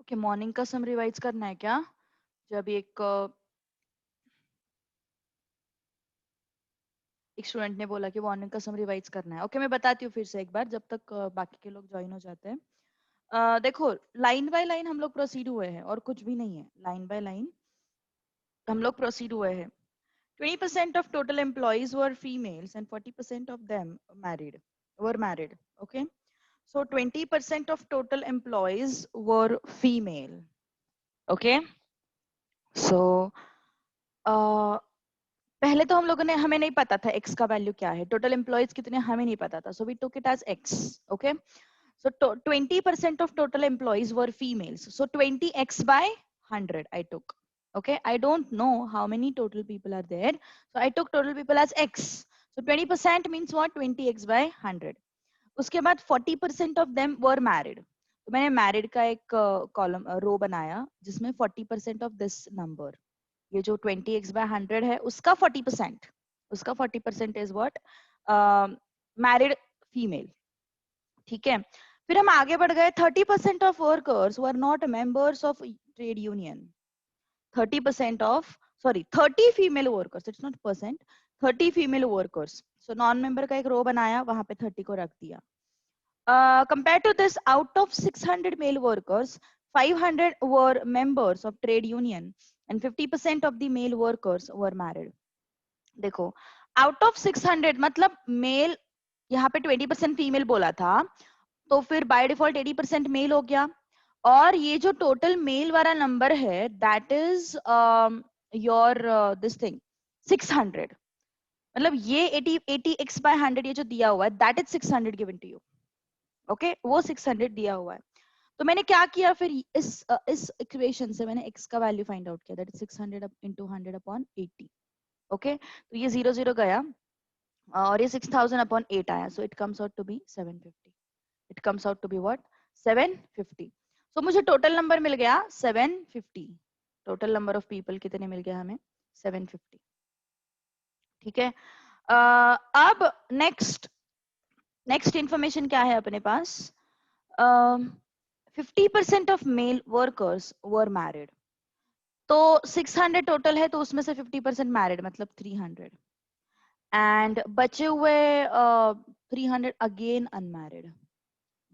Okay, morning का सम revise करना है क्या? जब एक स्टूडेंट ने बोला कि मॉर्निंग का सम रिवाइज करना है। ओके, मैं बताती हूँ फिर से एक बार, जब तक बाकी के लोग ज्वाइन हो जाते हैं। देखो, लाइन बाय लाइन हम लोग प्रोसीड हुए हैं और कुछ भी नहीं है। लाइन बाय लाइन हम लोग प्रोसीड हुए हैं। 20% of total employees were females and 40% of them were married. Okay, so 20% of total employees were female. Okay, so पहले तो हम लोगों ने हमें नहीं पता था x का वैल्यू क्या है, टोटल एम्प्लॉयज कितने हमें नहीं पता था, so we took it as x. Okay, so 20% of total employees were females, so 20x by 100 I took. Okay, I don't know how many total people are there, so I took total people as x. So 20% means what? 20x by 100. उसके बाद 40% of them were married. तो मैंने married का एक column row बनाया जिसमें 40% of this number, ये जो 20x by 100 है उसका 40% इज व्हाट? Married female. ठीक है, फिर हम आगे बढ़ गए. 30% of workers were not members of trade union. 30% of, sorry 30 female workers, it's not percent, 30 female workers. So non member का एक रो बनाया, वहां पे 30 को रख दिया. Compared to this, out of 600 male workers, 500 were members of trade union and 50% of the male workers were married. देखो, out of 600 मतलब मेल, यहाँ पे 20% फीमेल बोला था, तो फिर बाय डिफॉल्ट 80% मेल हो गया. और ये जो टोटल मेल वाला नंबर है, that is your this thing 600. मतलब ये 80x by 100 ये जो दिया हुआ है, that is 600 given to you. Okay, वो 600 दिया हुआ है. तो मैंने क्या किया फिर, इस इक्वेशन से मैंने x का वैल्यू फाइंड आउट किया, that is 600 into 100 upon 80. Okay, तो ये 0 0 गया और ये 6000 upon 8 आया, so it comes out to be 750. It comes out to be what? 750. So मुझे टोटल नंबर मिल गया 750. टोटल नंबर ऑफ पीपल कितने मिल गया हमें? 750. ठीक है, अब नेक्स्ट इंफॉर्मेशन क्या है अपने पास? 50% of male workers were married. तो 600 टोटल है, तो उसमें से 50% मैरिड मतलब 300. एंड बचे हुए 300 अगेन अनमैरिड.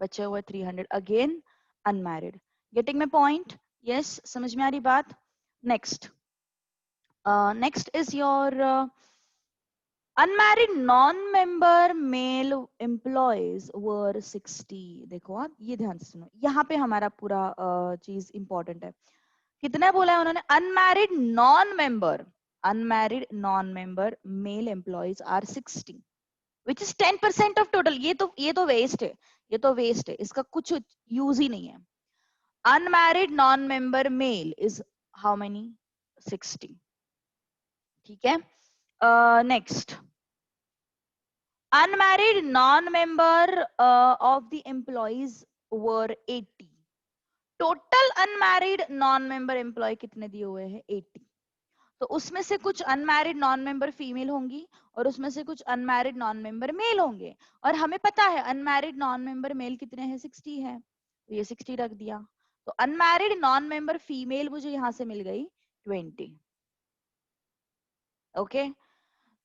बचे हुए 300 again unmarried. Getting my point? Yes, समझ में आ रही बात? Next is your unmarried non-member male employees were 60. देखो आप ये ध्यान से सुनो, यहाँ पे हमारा पूरा चीज इंपॉर्टेंट है. कितना बोला है उन्होंने? Unmarried non member male employees are 60, which is 10% of total. ये तो वेस्ट है, ये तो वेस्ट है, इसका कुछ यूज ही नहीं है. Unmarried non member male is how many? 60. ठीक है, next. Unmarried non-member of the employees were 80. Total unmarried non member employee कितने दिए हुए हैं? 80. तो उसमें से कुछ अनमैरिड नॉन मेंबर फीमेल होंगी और उसमें से कुछ अनमैरिड नॉन मेंबर मेल होंगे. और हमें पता है अनमैरिड नॉन मेंबर मेल कितने हैं? 60 है, तो ये 60 रख दिया. तो अनमैरिड नॉन मेंबर फीमेल मुझे यहां से मिल गई 20. ओके,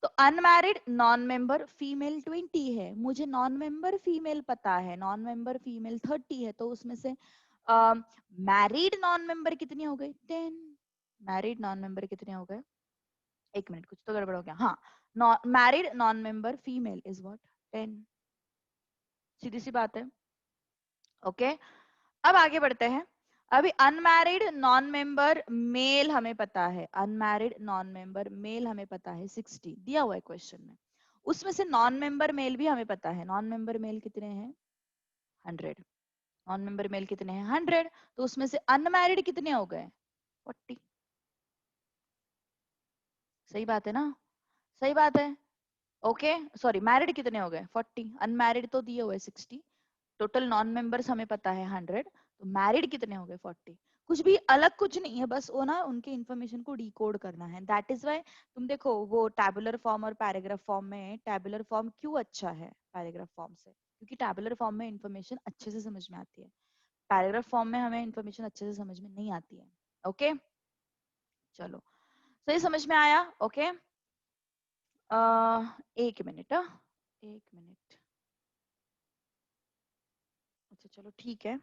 तो अनमैरिड नॉन मेंबर फीमेल 20 है. मुझे नॉन मेंबर फीमेल पता है, नॉन मेंबर फीमेल 30 है, तो उसमें से मैरिड नॉन मेंबर कितनी हो गई? 10. मैरिड नॉन मेंबर कितने हो गए? एक मिनट, कुछ तो गड़बड़ हो गया. हाँ, married non member female is what? 10. सीधी सी बात है. ओके, अब आगे बढ़ते हैं. अभी अनमैरिड नॉन मेंबर मेल हमें पता है, अनमैरिड नॉन मेंबर मेल हमें पता है 60 दिया हुआ है क्वेश्चन में. उसमें से नॉन मेंबर मेल भी हमें पता है. नॉन मेंबर मेल कितने हैं? 100. नॉन मेंबर मेल कितने हैं? 100. तो उसमें से अनमैरिड कितने हो गए? 40. सही बात है ना? सही बात है. ओके, सॉरी, मैरिड कितने हो गए? 40. अनमैरिड तो दिए हुए 60. टोटल नॉन मेंबर्स हमें पता है 100, तो मैरिड कितने हो गए? 40. कुछ भी अलग कुछ नहीं है, बस वो ना उनके इंफॉर्मेशन को डिकोड करना है. दैट इज वाई तुम देखो वो टैबुलर फॉर्म और पैराग्राफ फॉर्म में, टैबुलर फॉर्म क्यों अच्छा है पैराग्राफ फॉर्म से? क्योंकि टैबुलर फॉर्म में इंफॉर्मेशन अच्छे से समझ में आती है. पैराग्राफ फॉर्म में हमें इंफॉर्मेशन अच्छे से समझ में नहीं आती है. ओके, चलो, सही समझ में आया? ओके, एक मिनट, एक मिनट. अच्छा चलो ठीक है.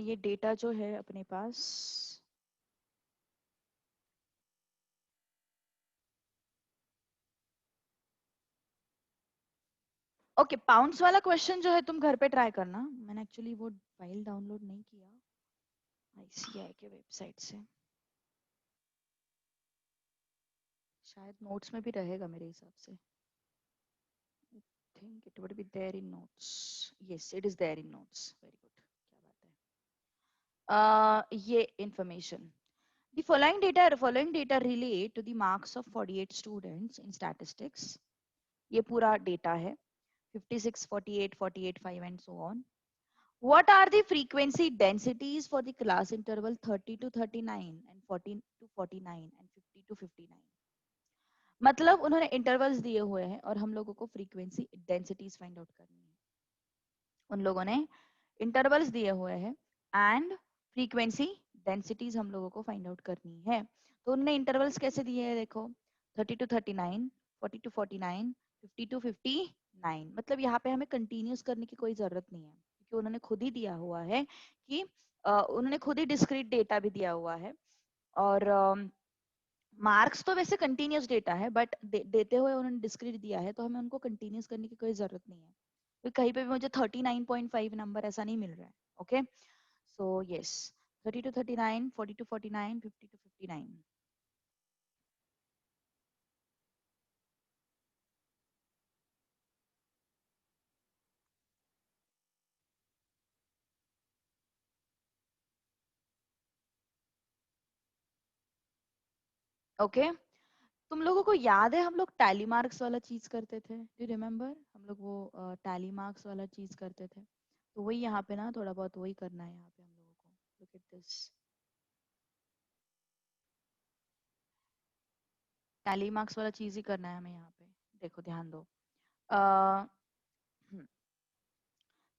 ये डेटा जो है अपने पास, ओके, पाउंड्स वाला क्वेश्चन जो है तुम घर पे ट्राई करना. मैंने एक्चुअली वो फाइल डाउनलोड नहीं किया आईसीएआई के वेबसाइट से. शायद नोट्स में भी रहेगा मेरे हिसाब से. Think it would be there in notes. Yes, it is there in notes. Very good, क्या बात है. ये information, the following data relate to the marks of 48 students in statistics. ये पूरा डेटा है. 56, 48, 48, 5 and so on. What are the frequency densities for the class interval 30 to 39 and 14 to 49 and 50 to 59? मतलब उन्होंने intervals दिए हुए हैं और हम लोगों को फ्रीक्वेंसी डेंसिटीज फाइंड आउट करनी है. उन लोगों ने इंटरवल्स दिए हुए हैं एंड फ्रीक्वेंसी डेंसिटीज हम लोगों को फाइंड आउट करनी है. तो उन्होंने इंटरवल्स कैसे दिए हैं देखो, 30 टू 39, 40 टू 49, 50 टू 59. मतलब यहाँ पे हमें कंटिन्यूस करने की कोई जरूरत नहीं है क्योंकि उन्होंने खुद ही दिया हुआ है कि उन्होंने खुद ही डिस्क्रीट डेटा भी दिया हुआ है. और मार्क्स तो वैसे कंटिन्यूस डेटा है बट देते हुए उन्होंने डिस्क्रीट दिया है तो हमें उनको कंटिन्यूस करने की कोई जरूरत नहीं है. तो कहीं पे भी मुझे 39.5 नंबर ऐसा नहीं मिल रहा है. Okay, so yes, 30 to 39, 40 to 49, 50 to 59. Okay, तुम लोगों को याद है हम लोग टैली मार्क्स वाला चीज करते थे? Do remember? हम लोग वो टैली मार्क्स वाला चीज करते थे. तो वही यहाँ पे ना थोड़ा बहुत वही करना है यहाँ पे हम लोगों को. Look at this, tally marks वाला चीज ही करना है हमें यहाँ पे. देखो ध्यान दो.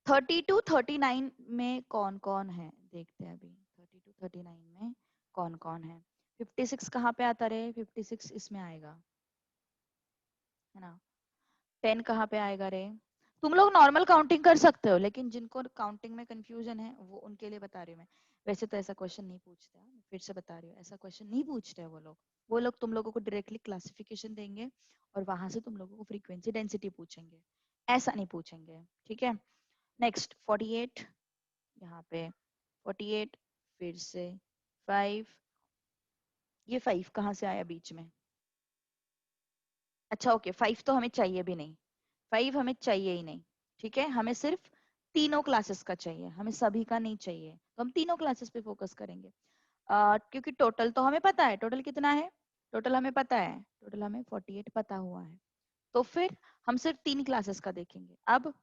30 टू 39 में कौन कौन है देखते हैं अभी. 30 टू 39 में कौन कौन है. 56 कहाँ पे आता रहे? 56 इसमें आएगा है ना. 10 कहाँ पे आएगा रे? तुम लोग नॉर्मल काउंटिंग कर सकते हो लेकिन जिनको काउंटिंग में कंफ्यूजन है वो उनके लिए बता रही हूँ मैं. वैसे तो ऐसा क्वेश्चन नहीं पूछते हैं, मैं फिर से बता रही हूँ, ऐसा क्वेश्चन नहीं पूछते हैं वो लोग. वो लोग तुम लोगों को डायरेक्टली क्लासिफिकेशन देंगे और वहां से तुम लोगों को फ्रीक्वेंसी डेंसिटी पूछेंगे. ऐसा नहीं पूछेंगे, ठीक है. नेक्स्ट 48, यहाँ पे 48, फिर से 5. ये 5 कहाँ से आया बीच में? अच्छा ओके, 5 तो हमें चाहिए भी नहीं. 5 हमें चाहिए ही नहीं. ठीक है, हमें सिर्फ तीनों क्लासेस का चाहिए, हमें सभी का नहीं चाहिए. तो हम तीनों क्लासेस पे फोकस करेंगे. क्योंकि टोटल तो हमें पता है. टोटल कितना है? टोटल हमें पता है. टोटल हमें 48 पता हुआ है. तो फिर हम सिर्फ तीन क्लासेस का देखेंगे. अब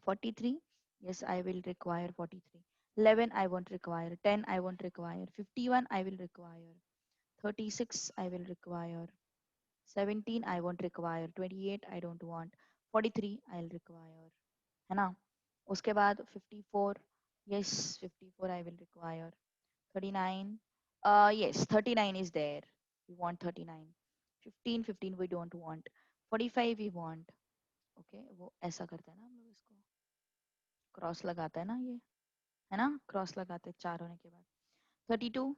43, yes I will require 43. 11 I won't require. 10 I won't require. 51 I will require. 36 I will require. 17 I won't require. 28 I don't want. 43 I'll require, है ना. उसके बाद 54, yes 54 I will require. 39, yes 39 is there, we want 39. 15 we don't want. 45 we want. okay, वो ऐसा करते हैं ना हम लोग, इसको क्रॉस लगाते हैं ना ये, है ना, क्रॉस लगाते हैं 4 होने के बाद. 32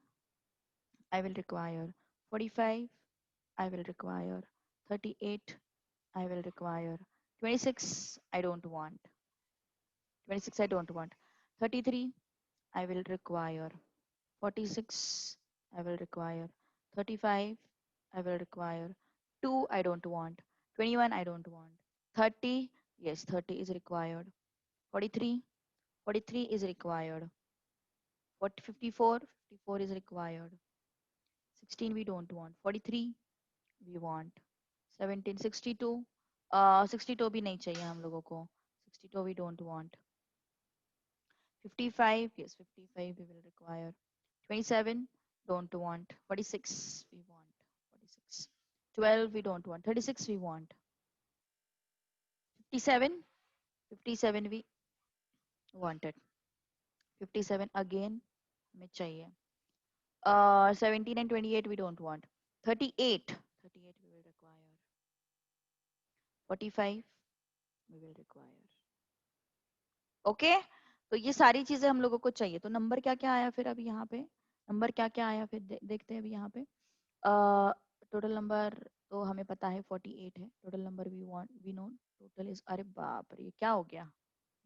I will require. 45 I will require. 38 I will require. 26 I don't want. 26 I don't want. 33 I will require. 46 I will require. 35 I will require. 2 I don't want. 21 I don't want. 30, yes 30 is required. 43, 43 is required. 40, 54, 54 is required. 16 we don't want. 43 we want. 17, 62, 62 भी नहीं चाहिए हम लोगों को. 62 we don't want. 55, yes 55 we will require. 27 don't want. 46 we want. 46. 12 we don't want. 36 we want. 57, 57 we wanted. 57 again हमें चाहिए. 17 and 28 we don't want. 38 we will require. 45 we will require. Okay तो ये सारी चीजें हम लोगों को चाहिए. तो नंबर क्या क्या आया फिर अभी यहाँ पे, नंबर क्या क्या आया फिर देखते हैं अभी यहाँ पे. टोटल नंबर तो हमें पता है 48 है. Total number we know total is, अरे बाप रे क्या हो गया,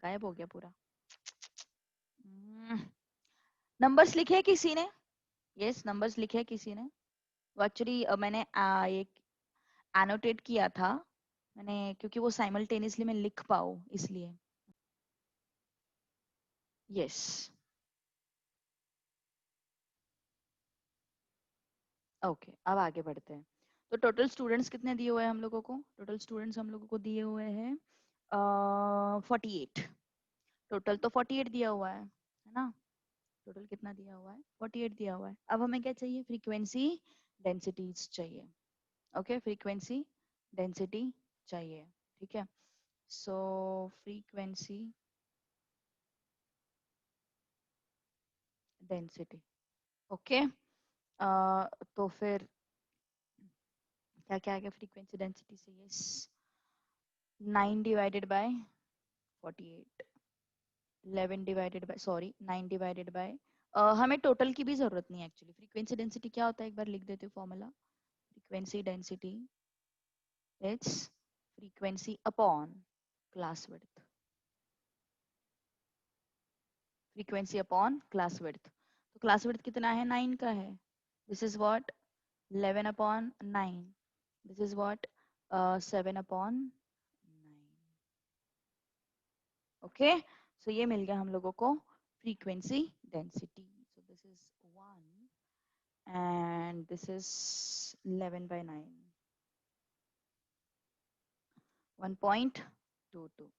गायब हो गया पूरा. नंबर्स लिखे हैं किसी ने? यस नंबर्स लिखे हैं किसी ने? एक्चुअली मैंने एक एनोटेट किया था मैंने, क्योंकि वो साइमल्टेनियसली मैं लिख पाऊँ इसलिए. यस ओके अब आगे बढ़ते हैं. तो टोटल स्टूडेंट्स कितने दिए हुए हैं हम लोगों को? टोटल स्टूडेंट्स हम लोगों को दिए हुए हैं 48. टोटल तो 48 दिया हुआ है ना. टोटल कितना दिया हुआ है? 48 दिया हुआ है. अब हमें क्या चाहिए? फ्रीक्वेंसी डेंसिटीज चाहिए. ओके फ्रीक्वेंसी डेंसिटी चाहिए. ठीक है सो फ्रीक्वेंसी डेंसिटी. ओके तो फिर क्या क्या आएगा फ्रीक्वेंसी डेंसिटी से? Yes 9 divided by 48, 11 divided by sorry 9 divided by हमें टोटल की भी जरूरत नहीं है एक्चुअली. फ्रीक्वेंसी डेंसिटी क्या होता है एक बार लिख देते हो formula. Frequency density it's frequency upon class width. Frequency upon class width. तो क्लास विड्थ कितना है? 9 का है. This is what 11 upon 9. This is what 7 upon 9. Okay so ये मिल गया हम लोगों को frequency density. So this is 1 and this is 11 by 9, 1.22.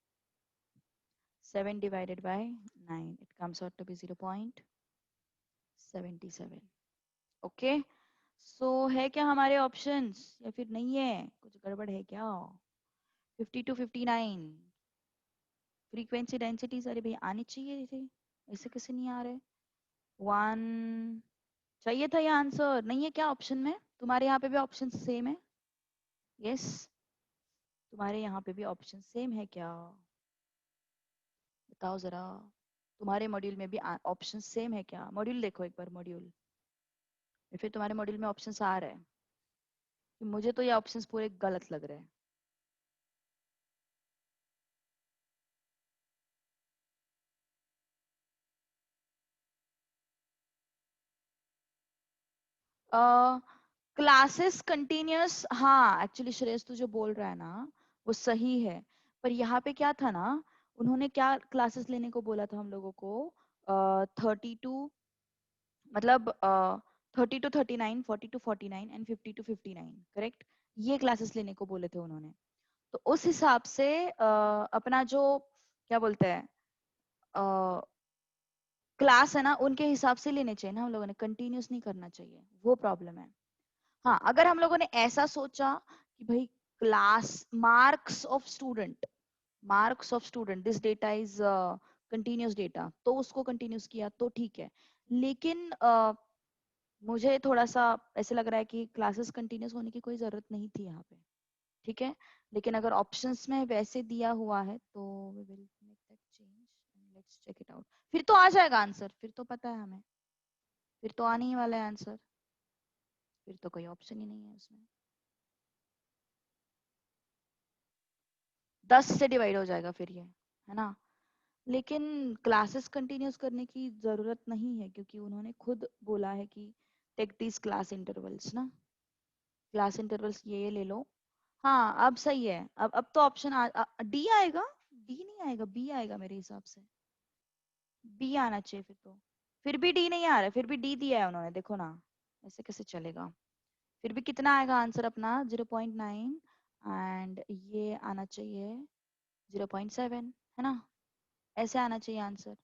7 divided by 9 it comes out to be 0.77. Okay so है क्या हमारे ऑप्शंस या फिर नहीं है? कुछ गड़बड़ है क्या? 50 to 59 फ्रीक्वेंसी डेंसिटीज. अरे भाई आनी चाहिए थे, ऐसे कैसे नहीं आ रहे? 1 चाहिए था ये आंसर. नहीं है क्या ऑप्शन में? तुम्हारे यहाँ पे भी ऑप्शन सेम है? यस तुम्हारे यहाँ पे भी ऑप्शन सेम है क्या? बताओ जरा. तुम्हारे मॉड्यूल में भी ऑप्शन सेम है क्या? मॉड्यूल देखो एक बार मॉड्यूल, या फिर तुम्हारे मॉड्यूल में ऑप्शंस आ रहे हैं? मुझे तो ये ऑप्शंस पूरे गलत लग रहे हैं. क्लासेस कंटिन्यूअस, हाँ एक्चुअली श्रेयस तू जो बोल रहा है ना वो सही है. पर यहाँ पे क्या था ना, उन्होंने क्या क्लासेस लेने को बोला था हम लोगों को? 32 मतलब 30 to 39, 40 to 49 and 50 to 59 correct. ये क्लासेस लेने को बोले थे उन्होंने. तो उस हिसाब से अपना जो क्या बोलते हैं क्लास है ना उनके हिसाब से लेने चाहिए ना हम लोगों ने. कंटिन्यूस नहीं करना चाहिए, वो प्रॉब्लम है. हाँ अगर हम लोगों ने ऐसा सोचा कि भाई class marks of student this data is continuous data, तो उसको कंटिन्यूस किया तो ठीक है. लेकिन मुझे थोड़ा सा ऐसे लग रहा है कि क्लासेस कंटिन्यूस होने की कोई जरूरत नहीं थी यहाँ पे. ठीक है लेकिन अगर ऑप्शंस में वैसे दिया हुआ है तो we will make that change and let's check it out. फिर तो आ जाएगा आंसर, फिर तो पता है हमें, फिर तो आने ही वाला है आंसर. फिर तो कोई ऑप्शन ही नहीं है उसमें. 10 से डिवाइड हो जाएगा फिर ये, है ना. लेकिन क्लासेस कंटिन्यूस करने की जरूरत नहीं है क्योंकि उन्होंने खुद बोला है कि टेक दिस क्लास इंटरवल्स ना. क्लास इंटरवल्स ये ले लो. हाँ अब सही है. अब तो ऑप्शन डी आएगा. डी नहीं आएगा, बी आएगा मेरे हिसाब से. बी आना चाहिए फिर तो. फिर भी डी नहीं आ रहा है, फिर भी डी दिया है उन्होंने, देखो ना ऐसे कैसे चलेगा. फिर भी कितना आएगा आंसर अपना? 0.9 एंड ये आना चाहिए 0.7, है ना. ऐसे आना चाहिए आंसर.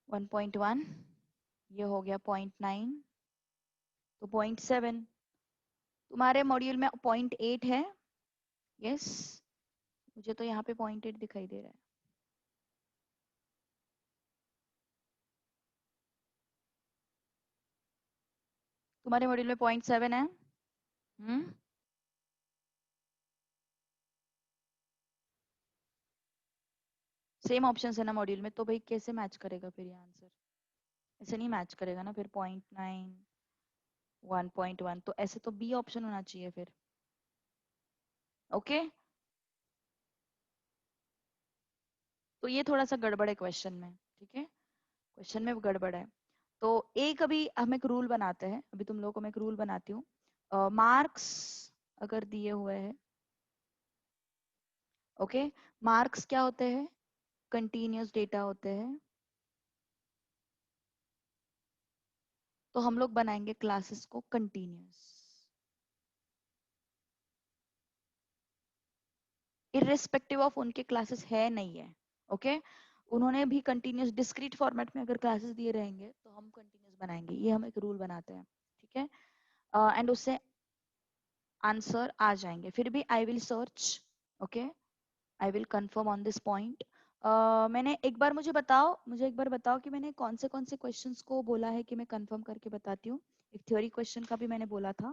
1.1 ये हो गया 0.9 तो 0.7. तुम्हारे मॉड्यूल में 0.8 है. यस मुझे तो यहाँ पे 0.8 दिखाई दे रहा है. तुम्हारे मॉड्यूल में 0.7 है। सेम ऑप्शन है ना मॉड्यूल में, तो भाई कैसे मैच करेगा फिर ये आंसर? ऐसे नहीं मैच करेगा ना फिर। 0.9, 1.1, तो ऐसे तो बी ऑप्शन होना चाहिए फिर। ओके, तो ये थोड़ा सा गड़बड़ है क्वेश्चन में, ठीक है, क्वेश्चन में गड़बड़ है। तो एक अभी हम एक रूल बनाते हैं, अभी तुम लोगों को मैं एक रूल बनाती हूँ। मार्क्स अगर दिए हुए हैं, ओके, मार्क्स क्या होते हैं? कंटिन्यूस डेटा होते हैं। तो हम लोग बनाएंगे क्लासेस को कंटिन्यूस, इररिस्पेक्टिव ऑफ उनके क्लासेस है नहीं है। ओके, उन्होंने भी कंटिन्यूस डिस्क्रीट फॉर्मेट में अगर क्लासेस दिए रहेंगे तो हम कंटिन्यूस बनाएंगे, ये हम एक रूल बनाते हैं, ठीक है। एंड उससे आंसर आ जाएंगे। फिर भी I will search, okay, I will confirm on this point. मैंने एक बार, मुझे एक बार बताओ कि मैंने कौन से क्वेश्चंस को बोला है कि मैं कंफर्म करके बताती हूँ। एक थ्योरी क्वेश्चन का भी मैंने बोला था,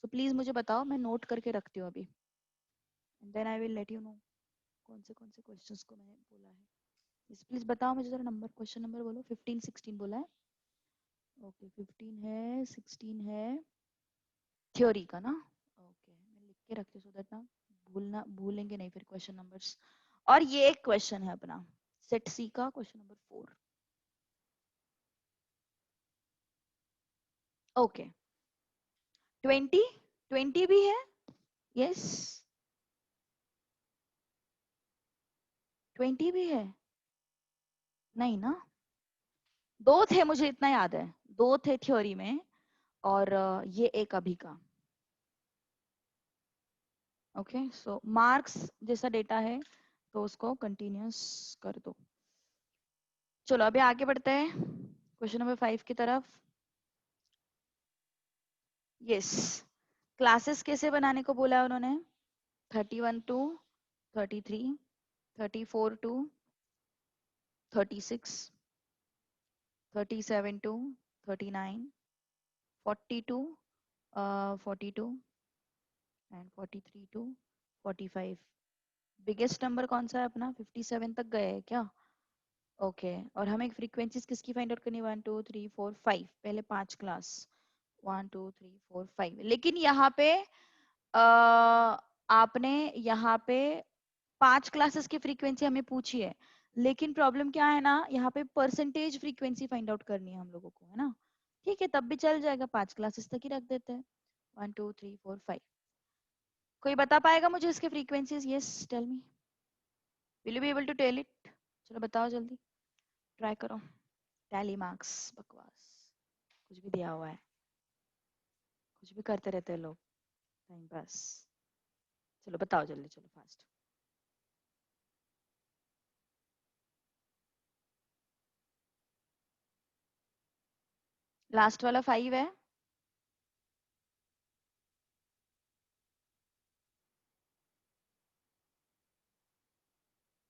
सो प्लीज मुझे बताओ, मैं नोट करके रखती हूँ अभी, then I will let you know कौन से क्वेश्चंस को मैंने बोला है। प्लीज बताओ मुझे जरा, नंबर, क्वेश्चन नंबर बोलो। 15 16 बोला है, ओके, 15 है, 16 है थ्योरी का ना। ओके, मैं लिख के रखती हूँ सो दैट ना भूलेंगे नहीं फिर क्वेश्चन नंबर्स। और ये एक क्वेश्चन है अपना सेट सी का, क्वेश्चन नंबर 4। ओके, 20, 20 भी है, यस, 20 भी है, नहीं ना? दो थे, मुझे इतना याद है, दो थे थ्योरी में, और ये एक अभी का। ओके, सो मार्क्स जैसा डेटा है तो उसको कंटिन्यूस कर दो। चलो अभी आगे बढ़ते हैं क्वेश्चन नंबर 5 की तरफ। यस, क्लासेस कैसे बनाने को बोला है उन्होंने? 31 to 33, 34 to 36, 37 to 39, 40 to 42 and 43 to 45। Biggest number कौन सा है अपना? 57 तक गए हैं क्या? ओके, और हमें फ्रीक्वेंसीज किसकी फाइंड आउट करनी? 1 2 3 4 5, पहले 5 क्लास, 1 2 3 4 5। लेकिन यहाँ पे आपने यहाँ पे 5 क्लासेस की फ्रीक्वेंसी हमें पूछी है, लेकिन प्रॉब्लम क्या है ना, यहाँ पे परसेंटेज फ्रीक्वेंसी फाइंड आउट करनी है हम लोगों को, है ना? ठीक है, तब भी चल जाएगा, 5 क्लासेस तक ही रख देते हैं। 1 2 3 4 5। कोई बता पाएगा मुझे इसके frequencies? Yes, tell me, will you be able to tell it? चलो बताओ जल्दी, ट्राई करो। टैली मार्क्स बकवास, कुछ भी दिया हुआ है, कुछ भी करते रहते हैं लोग, टाइम पास। चलो बताओ जल्दी, चलो फास्ट। लास्ट वाला 5 है।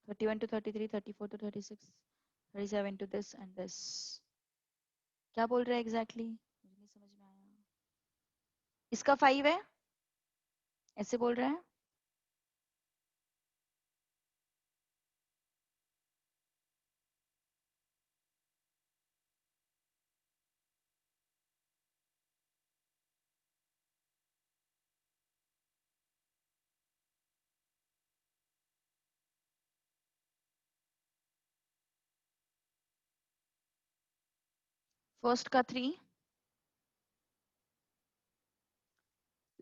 31 to 33, 34 to 36, 37 to this and this। क्या बोल रहे हैं एग्जैक्टली exactly? मुझे नहीं समझ में आया। इसका 5 है, ऐसे बोल रहे हैं। फर्स्ट का 3,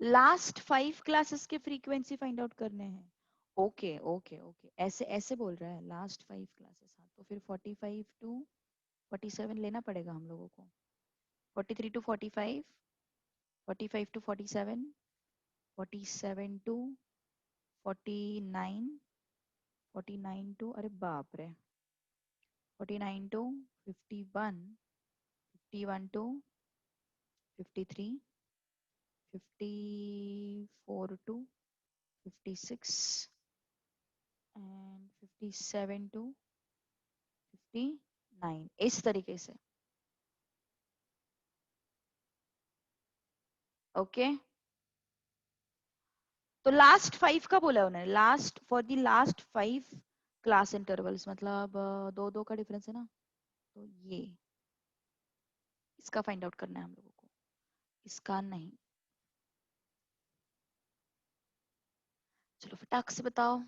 लास्ट 5 क्लासेस के फ्रीक्वेंसी फाइंड आउट करने हैं। ओके ओके ओके, ऐसे ऐसे बोल रहा है, लास्ट 5 क्लासेस। हाँ, तो फिर 45 टू 47 लेना पड़ेगा हम लोगों को। 43 टू 45, 45 टू 47, 47 टू 49, 49 टू, अरे बाप रे, 49 to 51, 51 to 53, 54 to 56 and 57 to 59, इस तरीके से। ओके तो लास्ट 5 का बोला उन्होंने, last for the last 5 class intervals, मतलब दो दो का डिफरेंस है ना, तो ये इसका फाइंड आउट करना है हम लोगों को, इसका नहीं। चलो फटाक से बताओ।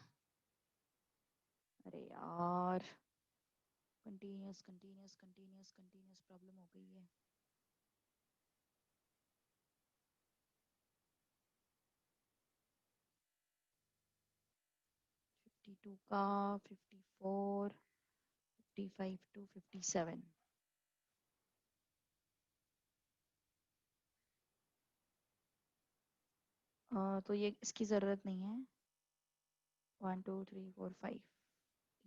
अरे यार, continuous continuous continuous continuous problem हो गई है। फिफ्टी टू का 54, 55 टू 57। तो ये इसकी जरूरत नहीं है। 1 2 3 4 5,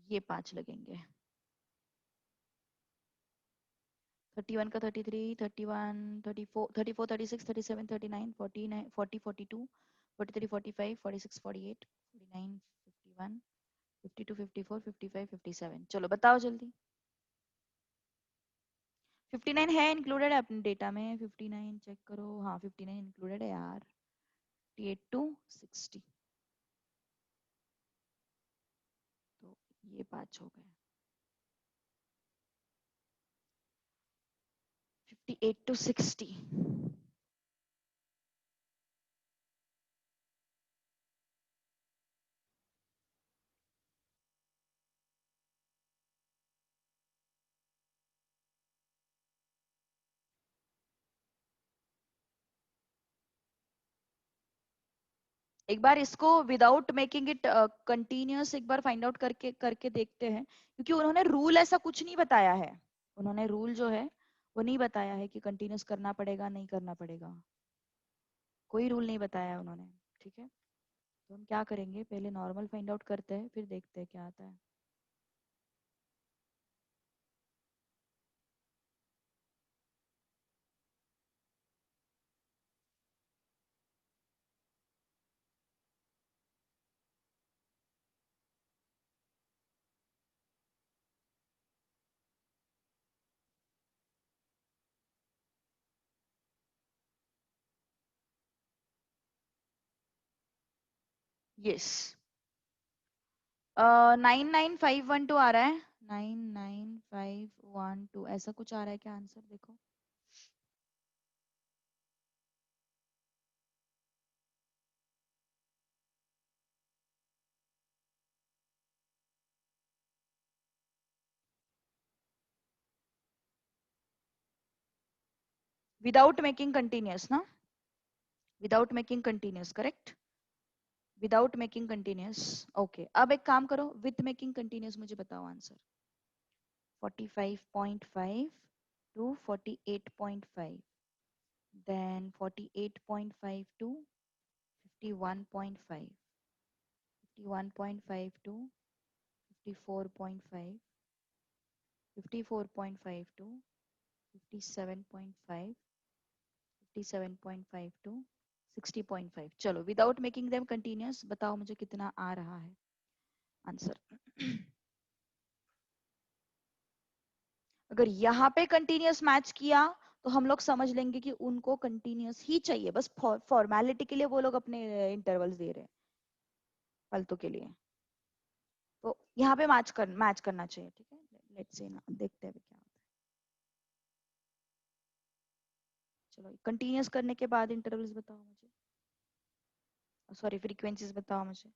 ये 5 लगेंगे। 31 का 33, 31, 34, 34, 36, 37, 39, 49, 40, 42, 43, 45, 46, 48, 49, 51, 52, 54, 55, 57। चलो बताओ जल्दी। 59 है इंक्लूडेड है अपने डेटा में, 59 चेक करो, हाँ 59 इंक्लूडेड है यार। 58 टू 60, तो ये 5 हो गए। 58 टू 60। एक बार इसको विदाउट मेकिंग इट कंटिन्यूअस एक बार फाइंड आउट करके करके देखते हैं, क्योंकि उन्होंने रूल ऐसा कुछ नहीं बताया है। उन्होंने रूल जो है वो नहीं बताया है कि कंटिन्यूअस करना पड़ेगा नहीं करना पड़ेगा, कोई रूल नहीं बताया है उन्होंने। ठीक है, तो हम क्या करेंगे, पहले नॉर्मल फाइंड आउट करते हैं, फिर देखते हैं क्या आता है। यस, 99512 आ रहा है। 99512 ऐसा कुछ आ रहा है क्या आंसर, देखो। विदाउट मेकिंग कंटिन्यूअस ना, without making continuous, correct. Without making continuous, okay. अब एक काम करो, विथ मेकिंग कंटिन्यूअस मुझे बताओ answer. 45.5 to 48.5, then 48.5 to 51.5, 51.5 to 54.5, 54.5 to 57.5, 57.5 to 60.5। चलो विदाउट मेकिंग देम कंटिन्यूअस बताओ मुझे कितना आ रहा है आंसर। अगर यहाँ पे कंटिन्यूअस मैच किया तो हम लोग समझ लेंगे कि उनको कंटिन्यूअस ही चाहिए, बस फॉर्मेलिटी के लिए वो लोग अपने इंटरवल्स दे रहे हैं फालतू के लिए। तो यहाँ पे मैच करना चाहिए, ठीक है। लेट्स से ना, देखते हैं अभी क्या होता है। चलो कंटिन्यूअस करने के बाद इंटरवल्स बताओ मुझे, सॉरी फ्रीक्वेंसीज बताओ मुझे।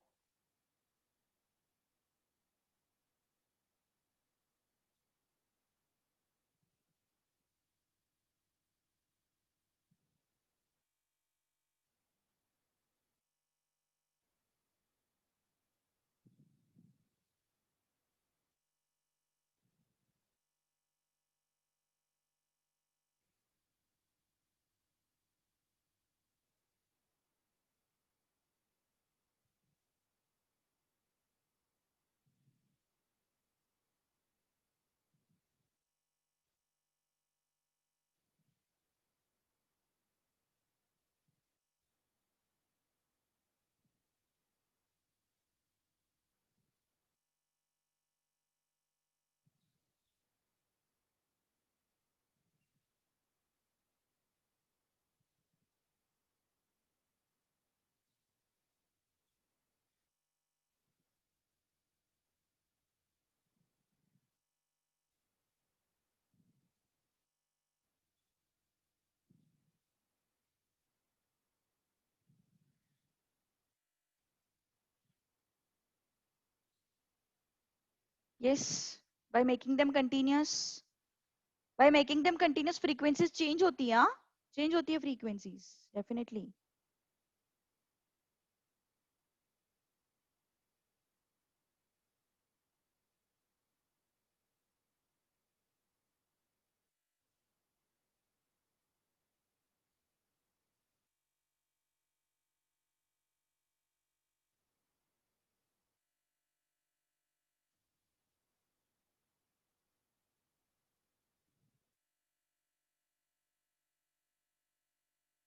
yes, by making them continuous. By making them continuous, frequencies change होती है, हाँ, change होती है frequencies, definitely.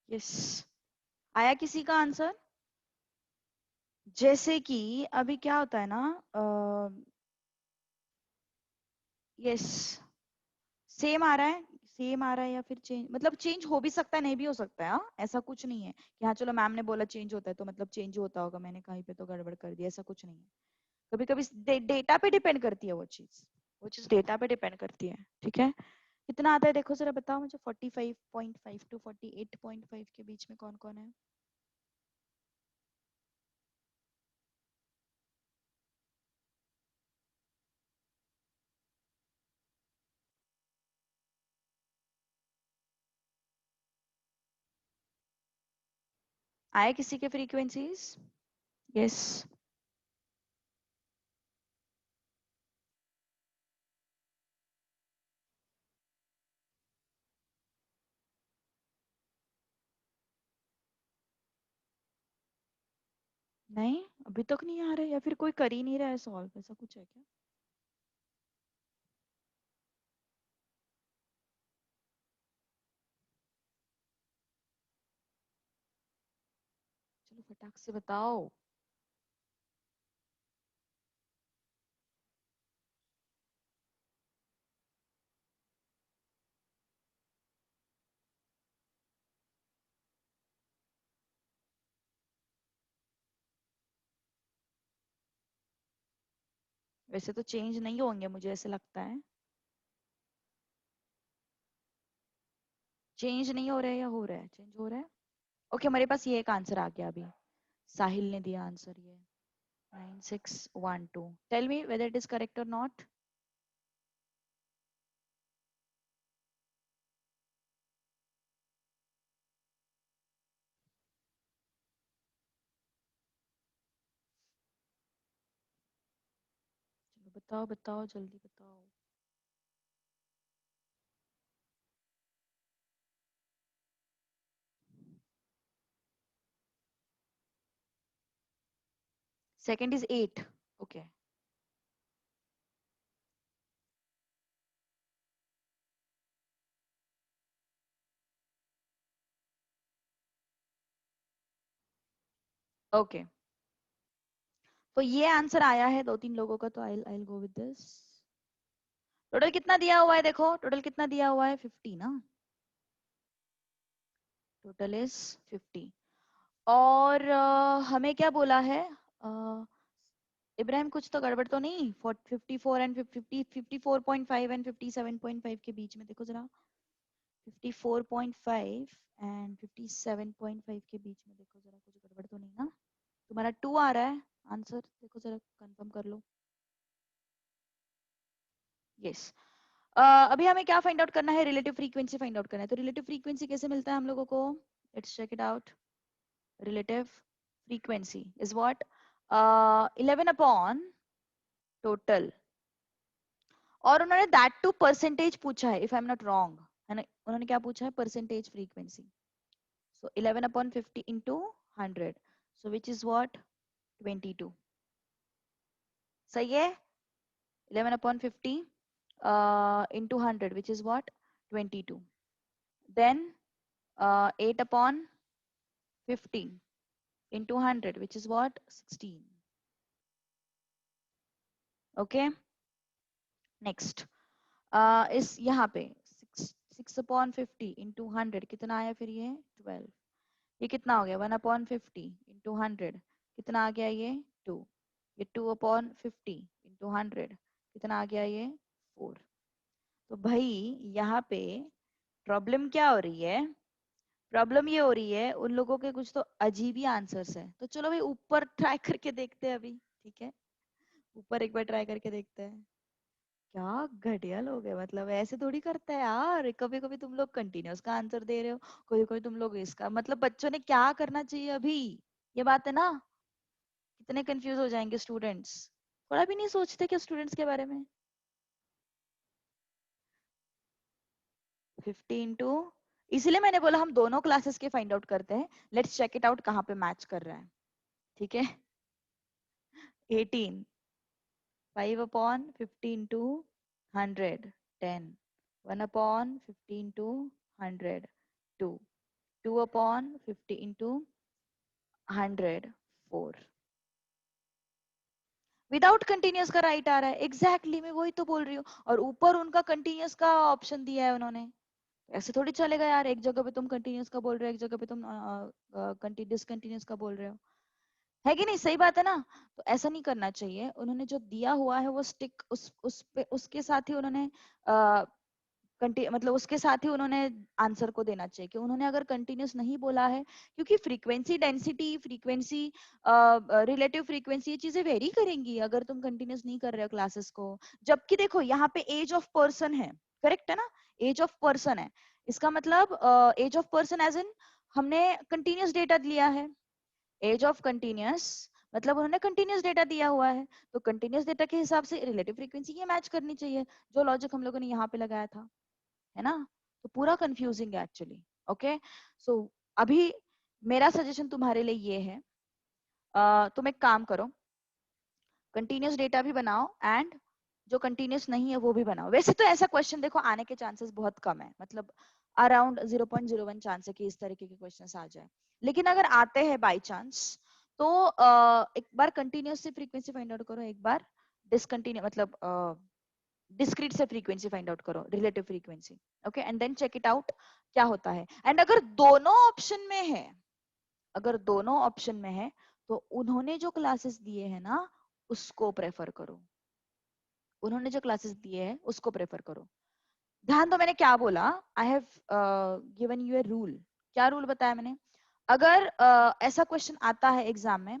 Yes, आया किसी का आंसर? जैसे कि अभी क्या होता है ना, यस, सेम आ रहा है, सेम आ रहा है, या फिर चेंज, मतलब चेंज हो भी सकता है, नहीं भी हो सकता है, हाँ, ऐसा कुछ नहीं है कि हाँ चलो मैम ने बोला चेंज होता है तो मतलब चेंज होता होगा, मैंने कहीं पे तो गड़बड़ कर दिया, ऐसा कुछ नहीं है। कभी कभी डेटा पे डिपेंड करती है वो चीज डेटा पे डिपेंड करती है, ठीक है। कितना आता है देखो जरा, बताओ मुझे, 45.5 टू 48.5 के बीच में कौन कौन है? आए किसी के फ्रीक्वेंसीज? यस। नहीं, अभी तक नहीं आ रहे, या फिर कोई कर ही नहीं रहा है सॉल्व, ऐसा कुछ है क्या? चलो फटाक से बताओ। वैसे तो चेंज नहीं होंगे, मुझे ऐसे लगता है। चेंज नहीं हो रहा है या हो रहा है? चेंज हो रहा है। ओके, हमारे पास ये एक आंसर आ गया अभी, साहिल ने दिया आंसर ये, 9612। Tell me whether it is correct और नॉट। चलो बताओ बताओ, जल्दी बताओ। Second is 8। ओके, ओके, तो ये आंसर आया है दो तीन लोगों का, तो आई आई गो विद दिस। टोटल कितना दिया हुआ है देखो, टोटल कितना दिया हुआ है, 50 ना। Total is 50। और हमें क्या बोला है, इब्राहिम, कुछ तो गड़बड़ तो नहीं? 54 एंड 54.5 एंड 57.5 के बीच में देखो जरा, 54.5 एंड 57.5 के बीच में देखो जरा, कुछ गड़बड़ तो नहीं ना? तुम्हारा 2 आ रहा है आंसर, देखो जरा कंफर्म कर लो। यस। अभी हमें क्या फाइंड आउट करना है, रिलेटिव फ्रीक्वेंसी फाइंड आउट करना है। तो रिलेटिव फ्रीक्वेंसी कैसे मिलता है हम लोगों को? Let's check it out. Relative frequency is what, 11 upon total, और उन्होंने दैट टू परसेंटेज पूछा है, if I am not wrong, है ना? उन्होंने क्या पूछा है, percentage frequency. So 11 upon 50 into 100, so which is what, 22। सही है? 11 upon 50 into 100, which is what, 22. Then 8 upon 50 into 100, which is what, 16. Okay, next इस यहाँ पे 6 upon 50 into 100 कितना आया फिर ये, 12। ये कितना हो गया, 1 upon 50 into 100 कितना आ गया ये, 2। ये 2 upon 50 into 100 कितना आ गया ये, 4। तो भाई यहाँ पे प्रॉब्लम क्या हो रही है, प्रॉब्लम ये हो रही है उन लोगों के कुछ तो अजीब ही आंसर्स है। तो चलो भाई ऊपर ट्राई करके देखते हैं अभी, ठीक है, ऊपर एक बार ट्राई करके देखते हैं। क्या घटिया लोग है, मतलब ऐसे थोड़ी करता है यार। कभी कभी तुम लोग कंटिन्यूअस का आंसर दे रहे हो, कोई कोई तुम लोग इसका, मतलब बच्चों ने क्या करना चाहिए अभी, ये बात है ना। कितने कंफ्यूज हो जाएंगे स्टूडेंट्स, थोड़ा भी नहीं सोचते क्या स्टूडेंट्स के बारे में। 15 टू, इसीलिए मैंने बोला हम दोनों क्लासेस के फाइंड आउट करते हैं, लेट्स चेक इट आउट कहाँ पे मैच कर रहा है। ठीक है, 18, 5 upon 15 to 100, 10, 1 upon 15 to 100, 2, 2 upon 50 into 100, 4। Without continuous का राइट आ रहा है, एग्जैक्टली मैं वही तो बोल रही हूँ। और ऊपर उनका कंटिन्यूअस का ऑप्शन दिया है उन्होंने। ऐसे थोड़ी चलेगा यार, एक जगह पे तुम कंटिन्यूअस का बोल रहे हो, एक जगह पे तुम डिसकंटिन्यूअस का बोल रहे हो, है कि नहीं, सही बात है ना। तो ऐसा नहीं करना चाहिए, उन्होंने जो दिया हुआ है वो स्टिक उस पे उसके साथ ही उन्होंने मतलब उसके साथ ही उन्होंने आंसर को देना चाहिए, कि उन्होंने अगर कंटिन्यूस नहीं बोला है, क्योंकि frequency density frequency relative frequency ये चीजें वेरी करेंगी अगर तुम कंटिन्यूस नहीं कर रहे हो क्लासेस को। जबकि देखो यहाँ पे एज ऑफ पर्सन है, करेक्ट है ना, एज ऑफ पर्सन है, इसका मतलब age of person age in हमने कंटिन्यूस डेटा लिया है। एज ऑफ कंटिन्यूस मतलब उन्होंने कंटिन्यूस डेटा दिया हुआ है, तो कंटिन्यूस डेटा के हिसाब से रिलेटिव फ्रीक्वेंसी ये मैच करनी चाहिए, जो लॉजिक हम लोगों ने यहाँ पे लगाया था, है ना। तो पूरा कंफ्यूजिंग है एक्चुअली। ओके, सो अभी मेरा सजेशन तुम्हारे लिए ये है, तुम एक काम करो, कंटिन्यूस डेटा भी बनाओ एंड जो कंटिन्यूस नहीं है वो भी बनाओ। वैसे तो ऐसा क्वेश्चन देखो आने के चांसेस बहुत कम है, मतलब अराउंड 0.01 चांस है कि इस तरीके के क्वेश्चंस आ जाए। लेकिन अगर आते हैं बाय चांस, तो एक बार कंटिन्यूस से फ्रीक्वेंसी फाइंड आउट करो, एक बार डिसकंटिन्यू मतलब डिस्क्रीट से फ्रीक्वेंसी फाइंड आउट करो, relative frequency. Okay, and then check it out क्या होता है। एंड अगर दोनों ऑप्शन में है, अगर दोनों ऑप्शन में है, तो उन्होंने जो क्लासेस दिए हैं ना उसको प्रेफर करो, उन्होंने जो क्लासेस दिए हैं उसको प्रेफर करो। ध्यान दो मैंने क्या बोला, I have given U a rule. क्या रूल बताया मैंने, अगर ऐसा क्वेश्चन आता है एग्जाम में,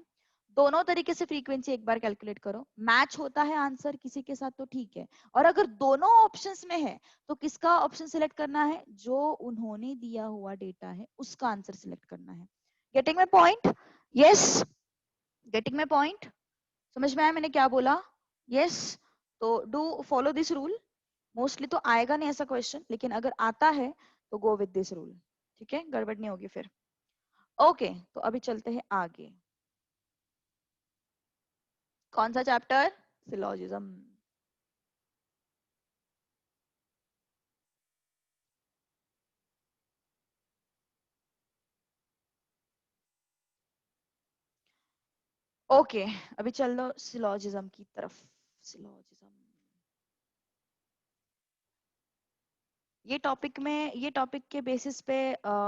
दोनों तरीके से फ्रीक्वेंसी एक बार कैलकुलेट करो, मैच होता है आंसर किसी के साथ तो ठीक है, और अगर दोनों ऑप्शंस में है तो किसका ऑप्शन सिलेक्ट करना है, जो उन्होंने दिया हुआ डेटा है उसका आंसर सिलेक्ट करना है। Getting my point? Yes, getting my point? समझ में आया मैंने क्या बोला? यस, तो do follow this rule. Mostly तो आएगा नहीं ऐसा क्वेश्चन, लेकिन अगर आता है तो गो विद दिस रूल, ठीक है, गड़बड़ नहीं होगी फिर। ओके, तो अभी चलते हैं आगे। कौन सा चैप्टर? सिलोजिज्म। ओके, अभी चल लो सिलोजिज्म की तरफ। सिलोजिज्म, ये टॉपिक के बेसिस पे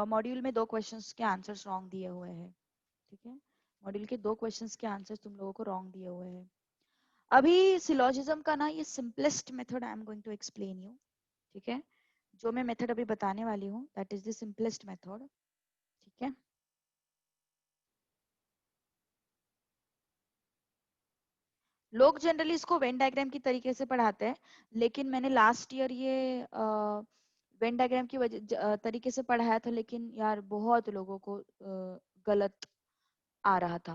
मॉड्यूल में दो क्वेश्चंस के आंसर्स रॉन्ग दिए हुए हैं, ठीक है। मॉड्यूल के दो क्वेश्चंस के आंसर्स तुम लोगों को रॉन्ग दिए हुए हैं। अभी सिलोजिज्म का ना ये simplest method I am going to explain you, ठीक है। जो मैं मेथड अभी बताने वाली हूँ that is the simplest method, ठीक है। लोग जनरली इसको वेन डायग्राम की तरीके से पढ़ाते हैं, लेकिन मैंने लास्ट ईयर ये वेन डायग्राम की तरीके से पढ़ाया था, लेकिन यार बहुत लोगों को गलत आ रहा था,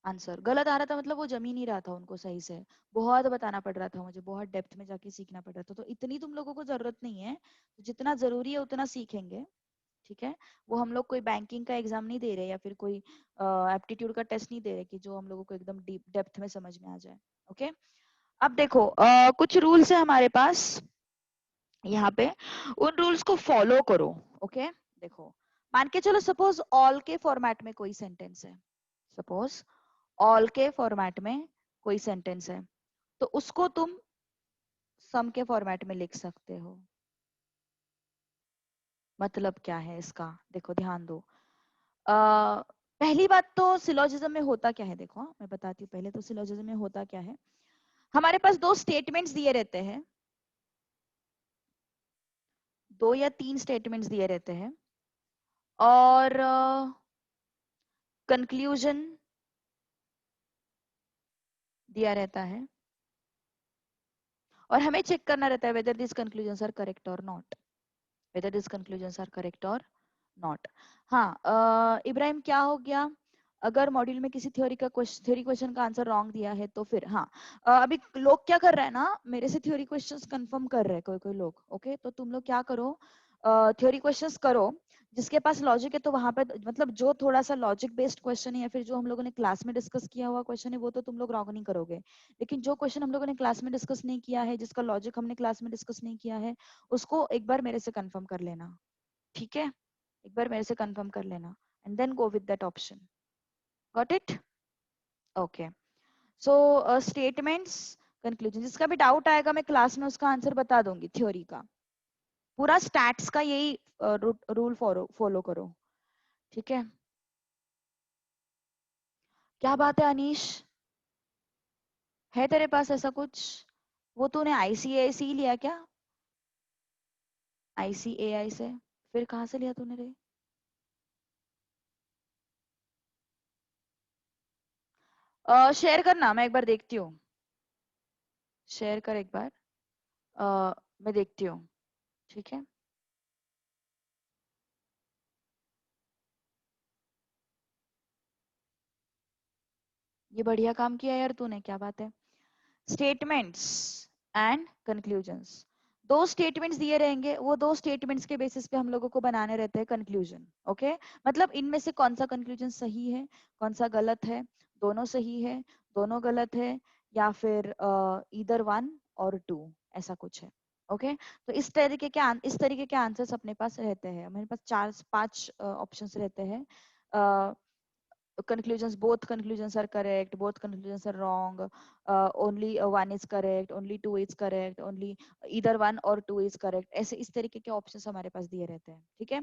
आंसर गलत आ रहा था, मतलब वो जम ही नहीं रहा था उनको सही से। बहुत बताना पड़ रहा था मुझे, बहुत डेप्थ में जाके सीखना पड़ रहा था, तो इतनी तुम लोगों को जरूरत नहीं है, तो जितना जरूरी है उतना सीखेंगे, ठीक है। वो हम लोग कोई बैंकिंग का एग्जाम नहीं दे रहे या फिर कोई एप्टीट्यूड का टेस्ट नहीं दे रहे कि जो हम लोगों को एकदम डीप डेप्थ में समझ में आ जाए। ओके, अब देखो कुछ रूल्स है हमारे पास यहाँ पे, उन रूल्स को फॉलो करो। ओके, देखो, मान के चलो सपोज ऑल के फॉर्मेट में कोई सेंटेंस है, सपोज ऑल के फॉर्मेट में कोई सेंटेंस है, तो उसको तुम सम के फॉर्मेट में लिख सकते हो। मतलब क्या है इसका, देखो ध्यान दो। पहली बात तो सिलोजिज्म में होता क्या है, देखो मैं बताती हूँ पहले तो सिलोजिज्म में होता क्या है। हमारे पास दो स्टेटमेंट्स दिए रहते हैं, दो या तीन स्टेटमेंट्स दिए रहते हैं, और कंक्लूजन दिया रहता है, और हमें चेक करना रहता है whether these conclusions are correct or not, whether these conclusions are correct or not. हाँ, इब्राहिम क्या हो गया, अगर मॉड्यूल में किसी थ्योरी क्वेश्चन का आंसर रॉन्ग दिया है तो फिर हाँ, अभी लोग क्या कर रहे हैं ना, मेरे से थ्योरी क्वेश्चंस कंफर्म कर रहे हैं कोई कोई लोग, ओके, तो तुम लोग क्या करो, थ्योरी क्वेश्चंस करो, जिसके पास लॉजिक है तो वहां पे मतलब जो थोड़ा सा लॉजिक बेस्ड क्वेश्चन है या फिर जो हम लोगों ने क्लास में डिस्कस किया हुआ क्वेश्चन है वो तो तुम लोग रॉन्ग नहीं करोगे, लेकिन जो क्वेश्चन हम लोगों ने क्लास में डिस्कस नहीं किया है, जिसका लॉजिक हमने क्लास में डिस्कस नहीं किया है, उसको एक बार मेरे से कंफर्म कर लेना, ठीक है, एक बार मेरे से कंफर्म कर लेना and then go with that option, got it, okay. So statements, conclusion, जिसका भी डाउट आएगा मैं क्लास में उसका आंसर बता दूंगी, थ्योरी का पूरा स्टैट्स का यही रूल फॉलो करो, ठीक है. क्या बात है अनीश, है तेरे पास ऐसा कुछ, वो तूने आईसीएआई लिया क्या, आईसीएआई से, फिर कहाँ से लिया तूने रे, शेयर करना, मैं एक बार देखती हूँ, शेयर कर एक बार, मैं देखती हूँ, ठीक है. ये बढ़िया काम किया यार तूने, क्या बात है. स्टेटमेंट्स एंड कंक्लूजन्स, दो स्टेटमेंट्स दिए रहेंगे, वो दो स्टेटमेंट्स के बेसिस पे हम लोगों को बनाने रहते हैं कंक्लूजन, ओके, मतलब इनमें से कौन सा कंक्लूजन सही है, कौन सा गलत है, दोनों सही है, दोनों गलत है, या फिर ईदर वन और टू, ऐसा कुछ है, ओके. तो इस तरीके के आंसर्स अपने पास रहते हैं, हमारे पास 4-5 ऑप्शंस रहते हैं. Conclusions, both conclusions are correct, both conclusions are wrong, only one is correct, only two is correct, only either one or two is correct, ऐसे इस तरीके के ऑप्शंस हमारे पास दिए रहते हैं, ठीक है.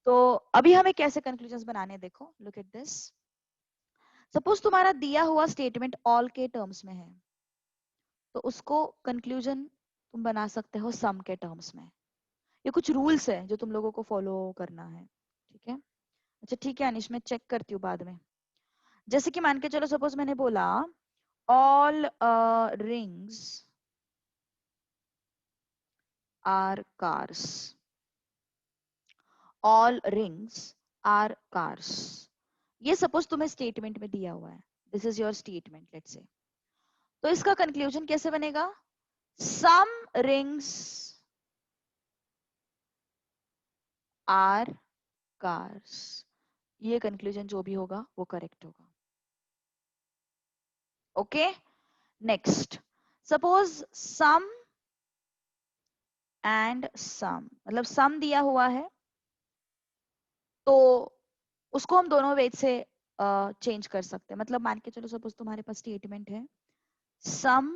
तो अभी हमें कैसे कंक्लूजन्स बनाने, देखो, लुक एट दिस. सपोज तुम्हारा दिया हुआ स्टेटमेंट ऑल के टर्म्स में है, तो उसको कंक्लूजन तुम बना सकते हो सम के टर्म्स में. ये कुछ रूल्स है जो तुम लोगों को फॉलो करना है, ठीक है. अच्छा ठीक है अनिश, मैं चेक करती हूँ बाद में. जैसे कि मान के चलो, सपोज मैंने बोला all rings are cars, all rings are cars, ये सपोज तुम्हें स्टेटमेंट में दिया हुआ है, this is your statement let's say. तो इसका कंक्लूजन कैसे बनेगा, some rings are cars, ये कंक्लूजन जो भी होगा वो करेक्ट होगा, okay. Next, suppose some and some, मतलब some दिया हुआ है तो उसको हम दोनों वेज से चेंज कर सकते हैं, मतलब मान के चलो सपोज तुम्हारे पास स्टेटमेंट है सम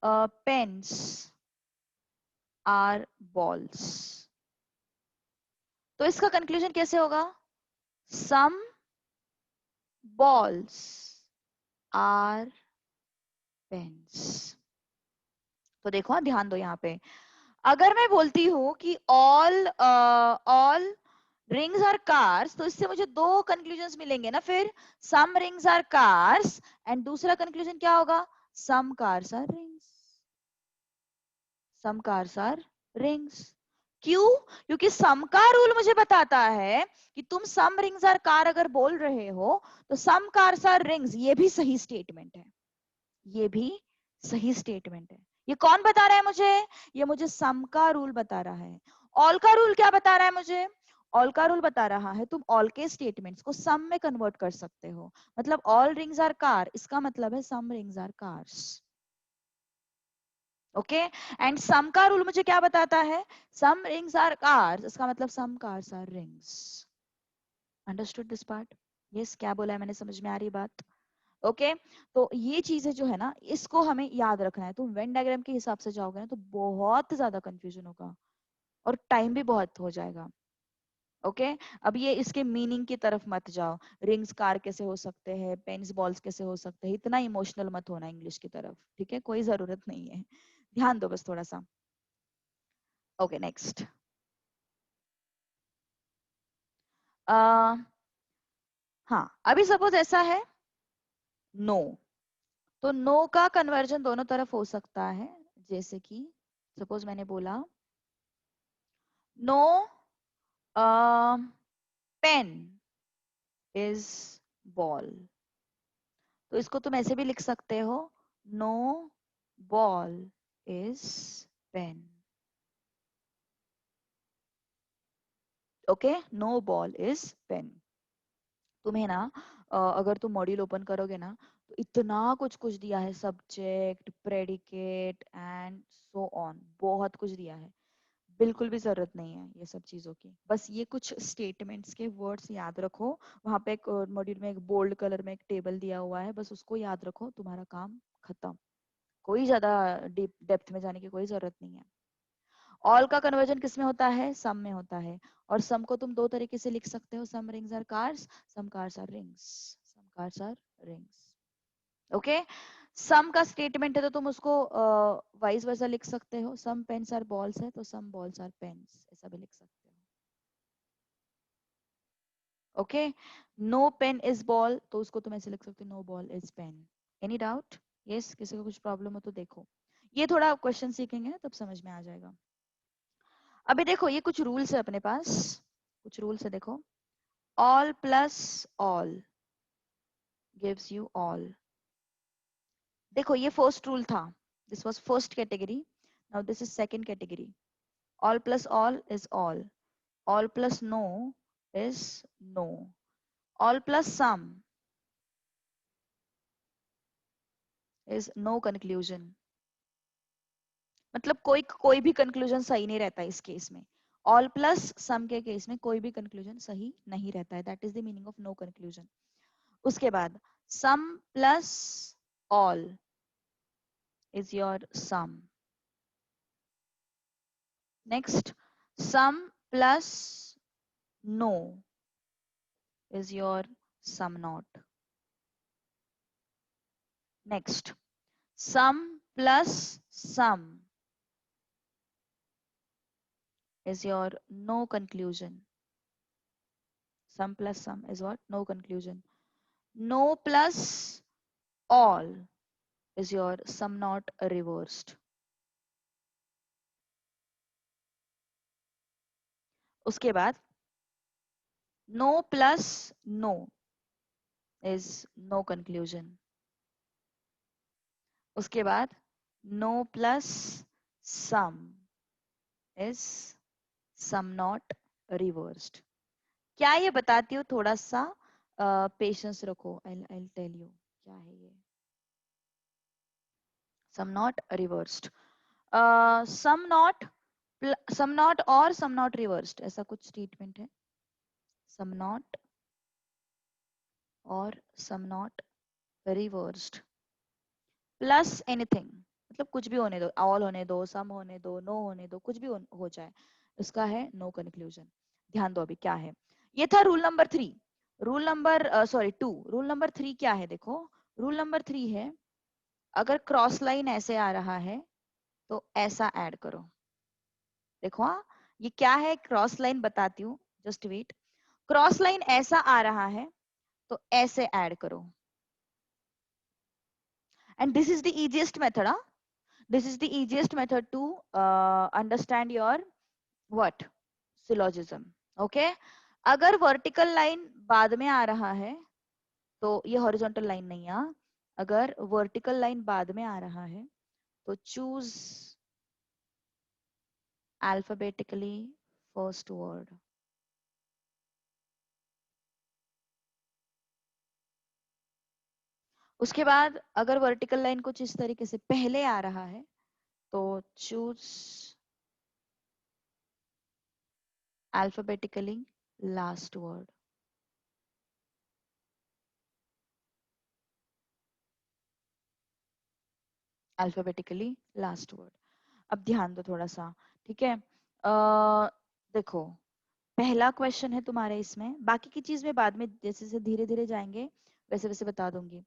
पेन्स आर बॉल्स, तो इसका कंक्लूजन कैसे होगा, सम बॉल्स आर पेन्स. तो देखो ध्यान दो यहाँ पे, अगर मैं बोलती हूँ कि ऑल रिंग्स आर कार्स, तो इससे मुझे दो कंक्लूजन्स मिलेंगे ना, फिर some rings are cars and दूसरा कंक्लूजन क्या होगा, some cars are rings, some cars are rings. क्यों, क्योंकि सम का रूल मुझे बताता है कि तुम सम रिंग्स आर कार अगर बोल रहे हो तो सम कार्स आर रिंग्स, ये भी सही स्टेटमेंट है, ये भी सही स्टेटमेंट है. ये कौन बता रहा है मुझे, ये मुझे सम का रूल बता रहा है. ऑल का रूल क्या बता रहा है मुझे, ऑल का रूल बता रहा है तुम ऑल के स्टेटमेंट्स को सम में कन्वर्ट कर सकते हो, मतलब ऑल रिंग्स आर कार, इसका मतलब है some rings are cars, okay. And some का रूल मुझे क्या बताता है, सम रिंग्स आर कार्स, इसका मतलब some cars are rings. Understood this part, yes, क्या बोला है मैंने, समझ में आ रही बात, ओके. तो ये चीजें जो है ना, इसको हमें याद रखना है. तुम वेन डायग्राम के हिसाब से जाओगे ना तो बहुत ज्यादा कंफ्यूजन होगा और टाइम भी बहुत हो जाएगा, ओके. अब ये इसके मीनिंग की तरफ मत जाओ, रिंग्स कार कैसे हो सकते हैं, पेन्स बॉल्स कैसे हो सकते हैं, इतना इमोशनल मत होना इंग्लिश की तरफ, ठीक है, कोई जरूरत नहीं है, ध्यान दो बस थोड़ा सा, ओके. नेक्स्ट, हाँ, अभी सपोज ऐसा है नो, तो नो का कन्वर्जन दोनों तरफ हो सकता है, जैसे कि सपोज मैंने बोला नो पेन इज बॉल, तो इसको तुम ऐसे भी लिख सकते हो no ball is pen. Okay, no ball is pen. तुम्हें ना अगर तुम मॉड्यूल ओपन करोगे ना तो इतना कुछ कुछ दिया है, subject, predicate and so on, बहुत कुछ दिया है। बिल्कुल भी जरूरत नहीं है ये सब चीजों की, बस ये कुछ स्टेटमेंट्स के वर्ड्स याद रखो। वहां पे एक मॉड्यूल में एक बोल्ड कलर में एक टेबल दिया हुआ है, बस उसको याद रखो, तुम्हारा काम खत्म। कोई ज्यादा डीप डेप्थ में जाने की कोई जरूरत नहीं है। ऑल का कन्वर्जन किस में होता है? सम में होता है। और सम को तुम दो तरीके से लिख सकते हो, some rings are cars, some cars are rings, some cars are rings. Okay, some का स्टेटमेंट है तो तुम उसको वाइस वर्सा लिख सकते हो, सम पेन्स आर बॉल्स है तो सम बॉल्स आर पेन्स, ऐसा भी लिख सकते हो। Okay, no pen is ball तो उसको तुम ऐसे लिख सकते हो no ball is pen. Any doubt? Yes, किसी को कुछ प्रॉब्लम हो तो देखो, ये थोड़ा क्वेश्चन सीखेंगे ना तब समझ में आ जाएगा। अभी देखो ये कुछ रूल्स है अपने पास, कुछ रूल्स है देखो। All plus all gives you all. देखो ये फर्स्ट रूल था, this was first category, now this is second category. All plus all is all plus no is no, all plus some is no conclusion। मतलब कोई कोई भी conclusion सही नहीं रहता इस केस में। ऑल प्लस सम के केस में कोई भी कंक्लूजन सही नहीं रहता है, that is the meaning of no conclusion. उसके बाद some plus all is your sum। Next, sum plus no is your sum not। Next, sum plus sum is your no conclusion। Sum plus sum is what? No conclusion। No plus all is your sum not reversed। उसके बाद no plus no is no conclusion। उसके बाद no plus sum is sum not reversed। क्या ये बताती हूँ, थोड़ा सा पेशेंस रखो, I'll tell you क्या है ये sum not reversed। sum not और sum not reversed ऐसा कुछ स्टेटमेंट है, sum not और sum not reversed plus anything, मतलब कुछ भी होने दो, ऑल होने दो, सम होने दो, नो होने दो, कुछ भी हो जाए, उसका है नो कंक्लूजन। ध्यान दो अभी क्या है। ये था rule number 3। Rule number sorry 2। Rule number 3 क्या है देखो, रूल नंबर 3 है अगर क्रॉस लाइन ऐसे आ रहा है तो ऐसा ऐड करो। देखो हाँ, ये क्या है, क्रॉस लाइन बताती हूँ, जस्ट वेट। क्रॉस लाइन ऐसा आ रहा है तो ऐसे ऐड करो। And this is the easiest method. This is the easiest method to understand your what syllogism। Okay, अगर vertical line बाद में आ रहा है तो ये horizontal line नहीं है। अगर vertical line बाद में आ रहा है तो choose alphabetically first word। उसके बाद अगर vertical line कुछ इस तरीके से पहले आ रहा है तो choose alphabetically last word। Alphabetically last word. अब ध्यान दो थोड़ा सा, ठीक है। देखो पहला क्वेश्चन है तुम्हारे इसमें, बाकी की चीज में बाद में जैसे जैसे धीरे धीरे जाएंगे वैसे वैसे बता दूंगी।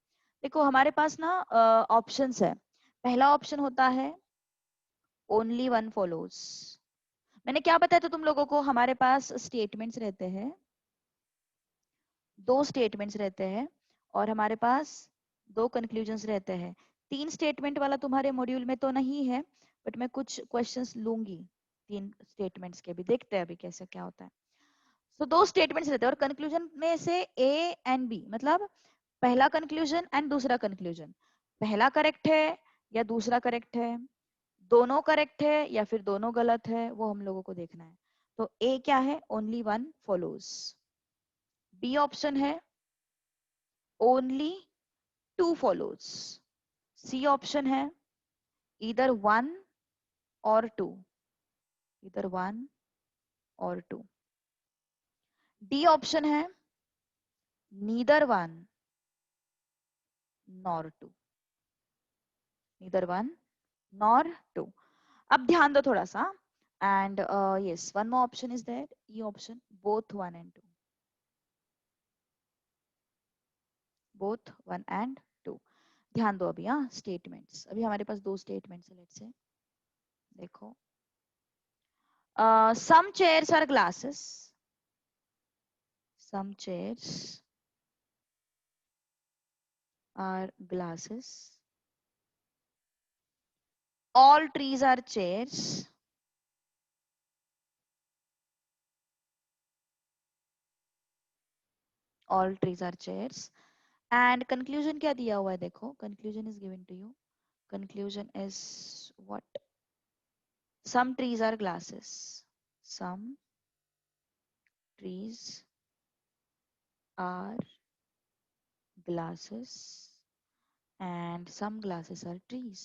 देखो हमारे पास ना ऑप्शंस है। पहला ऑप्शन होता है ओनली वन फॉलोज। मैंने क्या बताया था तुम लोगों को, हमारे पास स्टेटमेंट्स रहते हैं, दो स्टेटमेंट्स रहते हैं और हमारे पास दो कंक्लूजन्स रहते हैं। तीन स्टेटमेंट वाला तुम्हारे मॉड्यूल में तो नहीं है, बट मैं कुछ क्वेश्चंस लूंगी 3 स्टेटमेंट्स के भी, देखते हैं अभी कैसे क्या होता है। सो 2 स्टेटमेंट्स रहते हैं और कंक्लूजन में से ए एंड बी, मतलब पहला कंक्लूजन एंड दूसरा कंक्लूजन, पहला करेक्ट है या दूसरा करेक्ट है, दोनों करेक्ट है या फिर दोनों गलत है, वो हम लोगों को देखना है। तो ए क्या है, only one follows. B option है only two follows. C option है either one or two, either one or two. D option है neither one nor two, neither one nor two. अब ध्यान दो थोड़ा सा, and yes one more option is there, E option, both one and two, both one and two. ध्यान दो अभी, हाँ स्टेटमेंट्स, अभी हमारे पास 2 स्टेटमेंट्स है, लेट्स से देखो। some chairs are glasses, some chairs are glasses, all trees are chairs, all trees are chairs। And conclusion क्या दिया हुआ है, देखो conclusion is given to you, conclusion is what, some trees are glasses, some trees are glasses and some glasses are trees।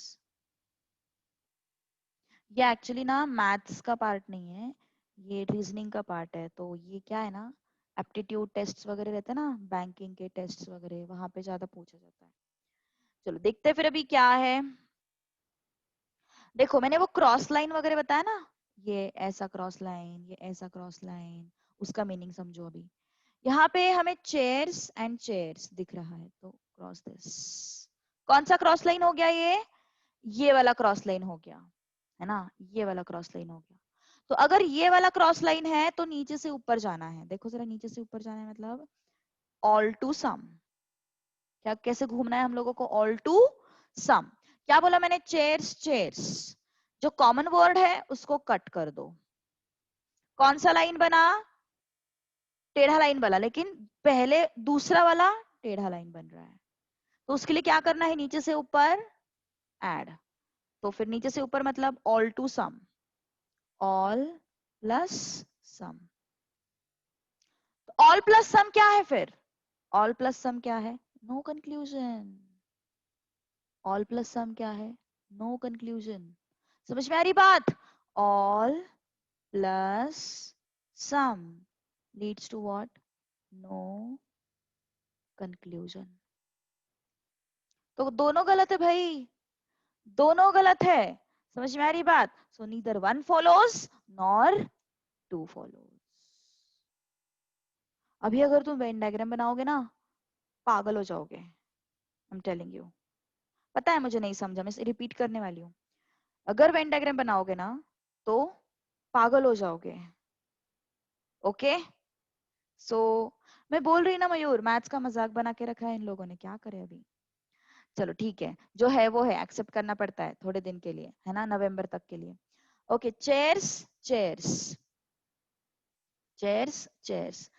ये actually ना maths का part नहीं है, ये रीजनिंग का पार्ट है। तो ये क्या है ना, एप्टीट्यूड टेस्ट वगैरह रहते हैं ना, बैंकिंग के टेस्ट वगैरह, वहां पे ज्यादा पूछा जाता है। चलो देखते हैं फिर अभी क्या है। देखो मैंने वो क्रॉस लाइन वगैरह बताया ना, ये ऐसा क्रॉस लाइन, ये ऐसा क्रॉस लाइन, उसका मीनिंग समझो अभी। यहाँ पे हमें चेयर्स एंड चेयर्स दिख रहा है, तो क्रॉस दिस। कौन सा क्रॉस लाइन हो गया ये वाला क्रॉस लाइन हो गया, है ना, ये वाला क्रॉस लाइन हो गया। तो अगर ये वाला क्रॉस लाइन है तो नीचे से ऊपर जाना है, देखो जरा नीचे से ऊपर जाना है, मतलब ऑल टू सम। क्या कैसे घूमना है हम लोगों को, ऑल टू सम। क्या बोला मैंने, चेयर्स चेयर्स, जो कॉमन वर्ड है उसको कट कर दो। कौन सा लाइन बना, टेढ़ा लाइन बना, लेकिन पहले दूसरा वाला टेढ़ा लाइन बन रहा है। तो उसके लिए क्या करना है, नीचे से ऊपर ऐड। तो फिर नीचे से ऊपर मतलब all to some, all plus some. All plus some क्या है फिर, ऑल प्लस सम क्या है, no conclusion. All plus some क्या है, नो कंक्लूजन। समझ में आ रही बात, all plus some leads to what, no conclusion. तो दोनों गलत है भाई, दोनों गलत है। समझ में आ रही बात, so neither one follows nor two follows. अभी अगर तुम वेन डायग्राम बनाओगे ना, पागल हो जाओगे, आई एम टेलिंग यू। पता है मुझे नहीं समझा, मैं रिपीट करने वाली हूँ। अगर वेन डायग्राम बनाओगे ना तो पागल हो जाओगे, ओके। सो मैं बोल रही ना मयूर, मैथ्स का मजाक बना के रखा है इन लोगों ने, क्या करे अभी। चलो ठीक है, जो है वो है, एक्सेप्ट करना पड़ता है थोड़े दिन के लिए, है ना, नवंबर तक के लिए। Okay, chairs chairs chairs chairs,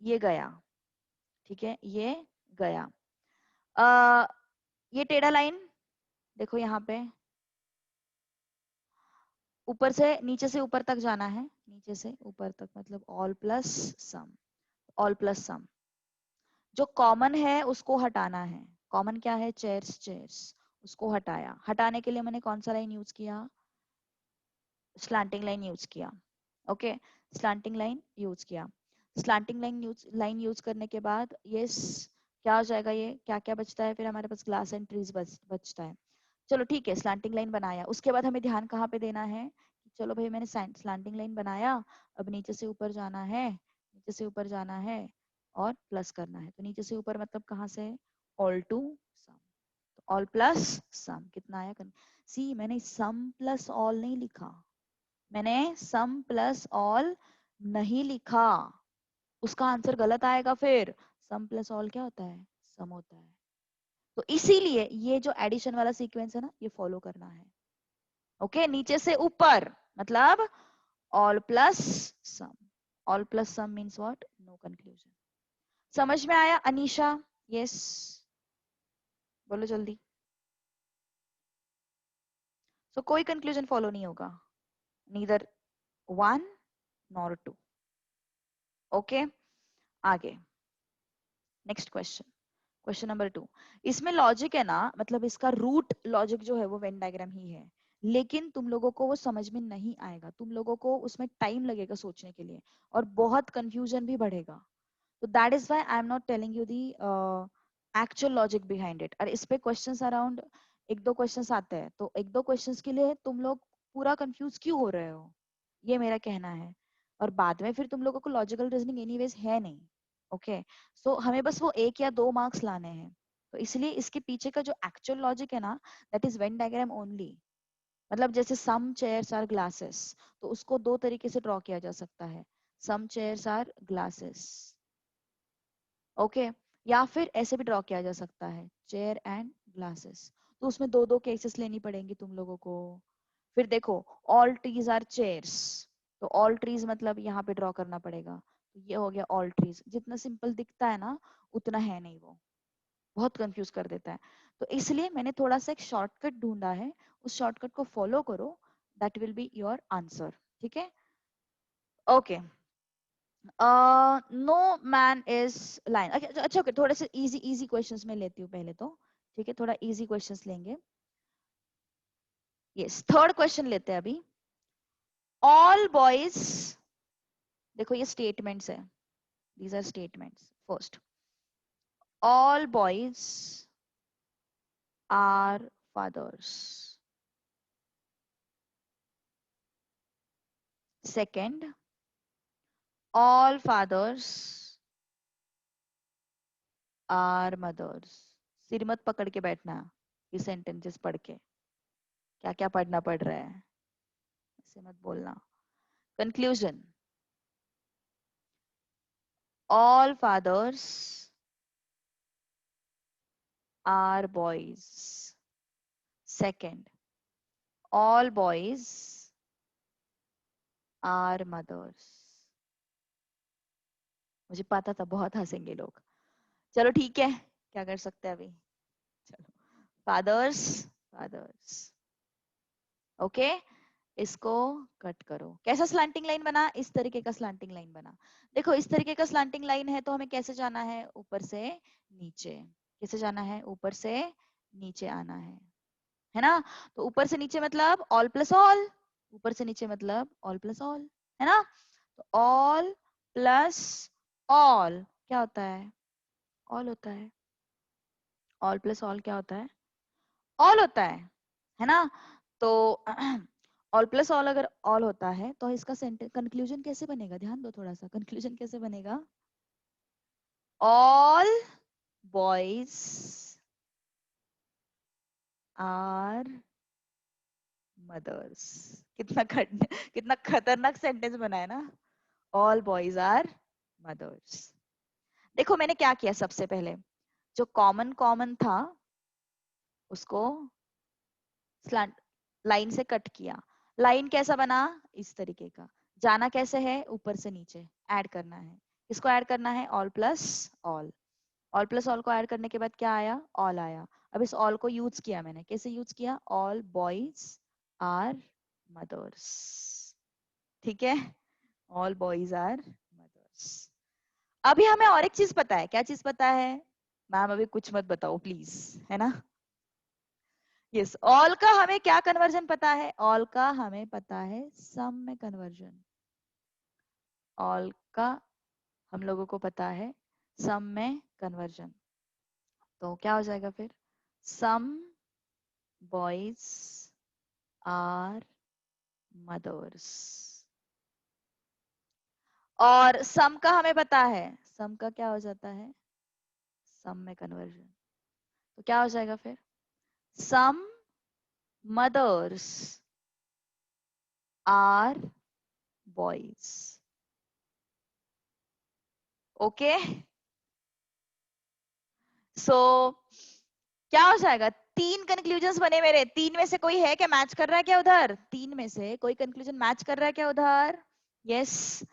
ये गया, ठीक है, ये गया। ये टेढ़ा लाइन देखो यहाँ पे, ऊपर से ऊपर तक जाना है, नीचे से ऊपर तक मतलब all plus some, all plus सम। जो कॉमन है उसको हटाना है, कॉमन क्या है, चेयर्स चेयर्स, उसको हटाया। हटाने के लिए मैंने कौन सा लाइन यूज किया, स्लैंटिंग लाइन यूज किया, ओके, स्लैंटिंग लाइन यूज किया। स्लैंटिंग लाइन यूज करने के बाद यस क्या हो जाएगा, ये क्या क्या बचता है फिर हमारे पास, ग्लास एंड ट्रीज बचता है। चलो ठीक है, स्लैंटिंग लाइन बनाया, उसके बाद हमें ध्यान कहाँ पे देना है, चलो भाई मैंने स्लैंटिंग लाइन बनाया, अब नीचे से ऊपर जाना है, नीचे से ऊपर जाना है और प्लस करना है। तो नीचे से ऊपर मतलब कहाँ से, ऑल टू सम, तो ऑल प्लस सम कितना आया, सी मैंने सम प्लस ऑल नहीं लिखा, मैंने सम प्लस ऑल नहीं लिखा, उसका आंसर गलत आएगा फिर। सम प्लस ऑल क्या होता है, सम होता है। तो इसीलिए ये जो एडिशन वाला सीक्वेंस है ना, ये फॉलो करना है, ओके, नीचे से ऊपर मतलब all plus some. All plus some means what? No conclusion. समझ में आया अनीशा? यस, बोलो जल्दी. सो कोई कंक्लूजन फॉलो नहीं होगा, neither one nor two. Okay, आगे नेक्स्ट क्वेश्चन. Question number 2. इसमें लॉजिक है ना, मतलब इसका रूट लॉजिक जो है वो वेन डायग्राम ही है, लेकिन तुम लोगों को वो समझ में नहीं आएगा, तुम लोगों को उसमें टाइम लगेगा सोचने के लिए और बहुत कंफ्यूजन भी बढ़ेगा. तो that is why I am not telling you the actual logic behind it. और इस पे क्वेश्चंस अराउंड एक दो क्वेश्चंस आते हैं, तो एक दो क्वेश्चंस के लिए तुम लोग पूरा कंफ्यूज क्यों हो रहे हो, ये मेरा कहना है. और बाद में फिर तुम लोगों को लॉजिकल रीजनिंग एनीवेज है नहीं. ओके, सो हमें बस वो 1 या 2 मार्क्स लाने हैं. तो इसलिए इसके पीछे का जो एक्चुअल लॉजिक है ना, that is Venn diagram only. मतलब जैसे सम चेयर्स आर ग्लासेस, तो उसको दो तरीके से ड्रॉ किया जा सकता है. सम चेयर्स आर ग्लासेस. ओके, या फिर ऐसे भी ड्रॉ किया जा सकता है, चेयर एंड ग्लासेस. तो उसमें दो दो केसेस लेनी पड़ेंगी तुम लोगों को. फिर देखो, ऑल ट्रीज आर चेयर्स, तो ऑल ट्रीज मतलब यहाँ पे ड्रॉ करना पड़ेगा. तो ये हो गया ऑल ट्रीज. जितना सिंपल दिखता है ना, उतना है नहीं, वो बहुत कंफ्यूज कर देता है. तो इसलिए मैंने थोड़ा सा एक शॉर्टकट ढूंढा है, उस शॉर्टकट को फॉलो करो, that will be your answer. ठीक है, okay. No man is line. अच्छा ओके, थोड़े से इजी इजी क्वेश्चंस में लेती हूँ पहले तो. ठीक है, थोड़ा इजी क्वेश्चंस लेंगे. यस, थर्ड क्वेश्चन लेते हैं अभी. ऑल बॉयज, देखो ये स्टेटमेंट्स है, these are statements. First, all boys are fathers. Second, all fathers are mothers. सिर मत पकड़ के बैठना ये सेंटेंसेस पढ़ के, क्या क्या पढ़ना पड़ रहा है ऐसे मत बोलना. Conclusion, all fathers are boys. Second, all boys are mothers. मुझे पता था बहुत हंसेंगे लोग. चलो ठीक है, क्या कर सकते हैं अभी. चलो, फादर्स फादर्स. ओके, इसको कट करो. कैसा स्लैंटिंग लाइन बना? इस तरीके का स्लैंटिंग लाइन बना. देखो इस तरीके का स्लैंटिंग लाइन है, तो हमें कैसे जाना है? ऊपर से नीचे. कैसे जाना है? ऊपर से नीचे आना है ना. तो ऊपर से नीचे मतलब ऑल प्लस ऑल, ऊपर से नीचे मतलब ऑल प्लस ऑल, है ना. तो ऑल प्लस ऑल क्या होता है? ऑल होता है. ऑल प्लस ऑल क्या होता है? ऑल होता है ना. तो ऑल प्लस ऑल अगर ऑल होता है, तो इसका सेंटेंस कंक्लूजन कैसे बनेगा? ध्यान दो थोड़ा सा, कंक्लूजन कैसे बनेगा? All boys are mothers. कितना खतरनाक सेंटेंस बना है ना. All boys are mothers. देखो मैंने क्या किया, सबसे पहले जो कॉमन कॉमन था उसको स्लैंट लाइन से कट किया. लाइन कैसा बना? इस तरीके का. जाना कैसे है? ऊपर से नीचे. ऐड करना है. इसको ऐड करना है all plus all. All plus all को ऐड करने के बाद क्या आया? ऑल आया. अब इस ऑल को यूज किया मैंने. कैसे यूज किया? All boys are mothers. ठीक है, ऑल बॉयज आर मदर्स. अभी हमें और एक चीज पता है. क्या चीज पता है? मैम अभी कुछ मत बताओ प्लीज, है ना. यस, ऑल का हमें क्या कन्वर्जन पता है? ऑल का हमें पता है सम में कन्वर्जन. ऑल का हम लोगों को पता है सम में कन्वर्जन. तो क्या हो जाएगा फिर? Some boys are mothers. और सम का हमें पता है, सम का क्या हो जाता है? सम में कन्वर्जन. तो क्या हो जाएगा फिर? सम मदर्स आर बॉयज. ओके, सो क्या हो जाएगा? 3 कंक्लूजन्स बने मेरे, 3 में से कोई है क्या मैच कर रहा है क्या उधर? 3 में से कोई कंक्लूजन मैच कर रहा है क्या उधर? Yes,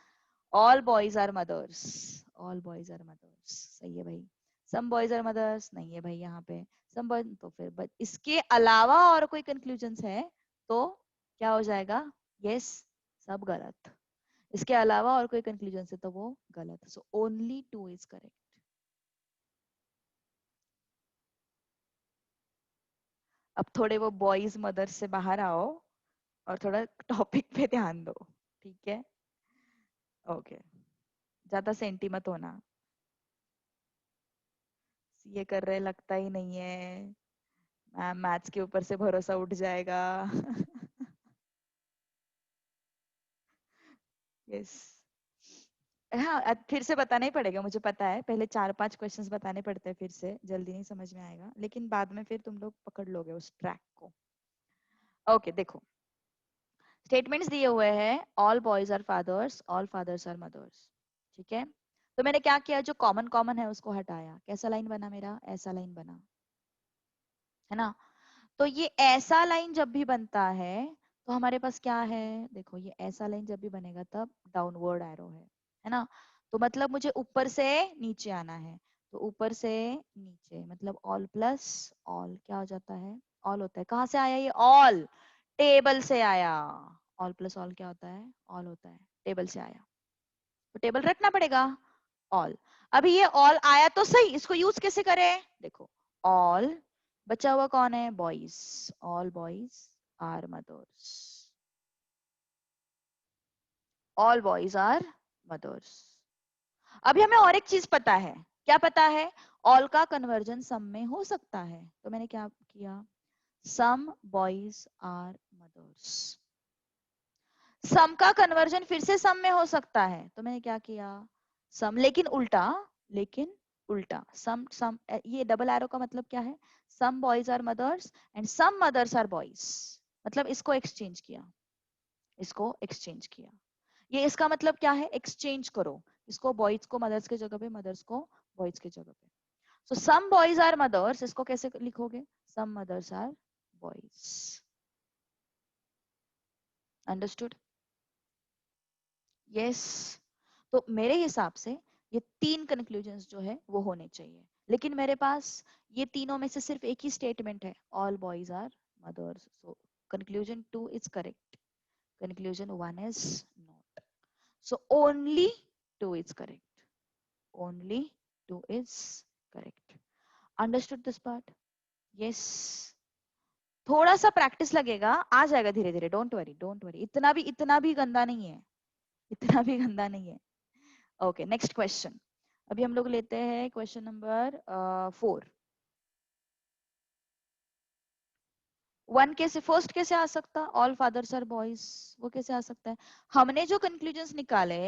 all boys are mothers, all boys are mothers, सही है भाई। सम बॉयज आर मदर्स नहीं है भाई यहाँ पे, सम बॉय तो फिर इसके अलावा और कोई कंक्लूजन्स है तो क्या हो जाएगा? यस, सब गलत। इसके अलावा और कोई कंक्लूजन है तो वो गलत, सो ओनली 2 इज करेक्ट। अब थोड़े वो बॉयज मदर से बाहर आओ और थोड़ा टॉपिक पे ध्यान दो, ठीक है? ओके, ज्यादा सेंटी मत होना। ये कर रहे लगता ही नहीं है, मैम मैथ्स के ऊपर से भरोसा उठ जाएगा। यस, हाँ फिर से बताना ही पड़ेगा, मुझे पता है पहले 4-5 क्वेश्चंस बताने पड़ते हैं, फिर से जल्दी नहीं समझ में आएगा, लेकिन बाद में फिर तुम लोग पकड़ लोगे उस ट्रैक को। ओके देखो, स्टेटमेंट्स दिए हुए हैं, all boys are fathers, all fathers are mothers, ठीक है? तो मैंने क्या किया, जो कॉमन कॉमन है उसको हटाया। कैसा लाइन बना मेरा? ऐसा लाइन बना, है ना? तो ये ऐसा लाइन जब भी बनता है तो हमारे पास क्या है? देखो, ये ऐसा लाइन जब भी बनेगा तब डाउनवर्ड एरो है ना? तो मतलब मुझे ऊपर से नीचे आना है, तो ऊपर से नीचे मतलब ऑल प्लस ऑल क्या हो जाता है? ऑल होता है। कहाँ से आया ये ऑल? टेबल से आया। ऑल प्लस ऑल क्या होता है? ऑल होता है, टेबल से आया, तो टेबल रखना पड़ेगा ऑल। अभी ये ऑल आया तो सही, इसको यूज कैसे करें? देखो, ऑल बचा हुआ कौन है? Boys, all boys are mothers, all boys are mothers. अभी हमें और एक चीज पता है, क्या पता है? ऑल का कन्वर्जन सम में हो सकता है, तो मैंने क्या किया? Some boys are mothers. Some का कन्वर्जन फिर से सम में हो सकता है, तो मैंने क्या किया? सम, लेकिन उल्टा, लेकिन उल्टा। सम सम, ये डबल एरो का मतलब क्या है? Some boys are mothers and some mothers are boys, मतलब इसको एक्सचेंज किया, इसको एक्सचेंज किया। ये इसका मतलब क्या है? एक्सचेंज करो, इसको बॉयज को मदर्स के जगह पे, मदर्स को बॉयज के जगह पे। So some boys are mothers, इसको कैसे लिखोगे? Some mothers are boys. Understood? Yes. तो मेरे हिसाब से ये 3 कंक्लूजन्स जो है वो होने चाहिए, लेकिन मेरे पास ये तीनों में से सिर्फ एक ही स्टेटमेंट है, all boys are mothers, so conclusion 2 is correct, conclusion 1 is not, so only 2 is correct, only 2 is correct. Understood this part? Yes. थोड़ा सा प्रैक्टिस लगेगा, आ जाएगा धीरे धीरे, डोंट वरी, डोंट वरी, इतना भी गंदा नहीं है, इतना भी गंदा नहीं है। Okay, next question. अभी हम लोग लेते हैं क्वेश्चन नंबर 4। 1 कैसे, फर्स्ट कैसे आ सकता? ऑल फादर्स आर बॉयज, वो कैसे आ सकता है? हमने जो कंक्लूजन्स निकाले,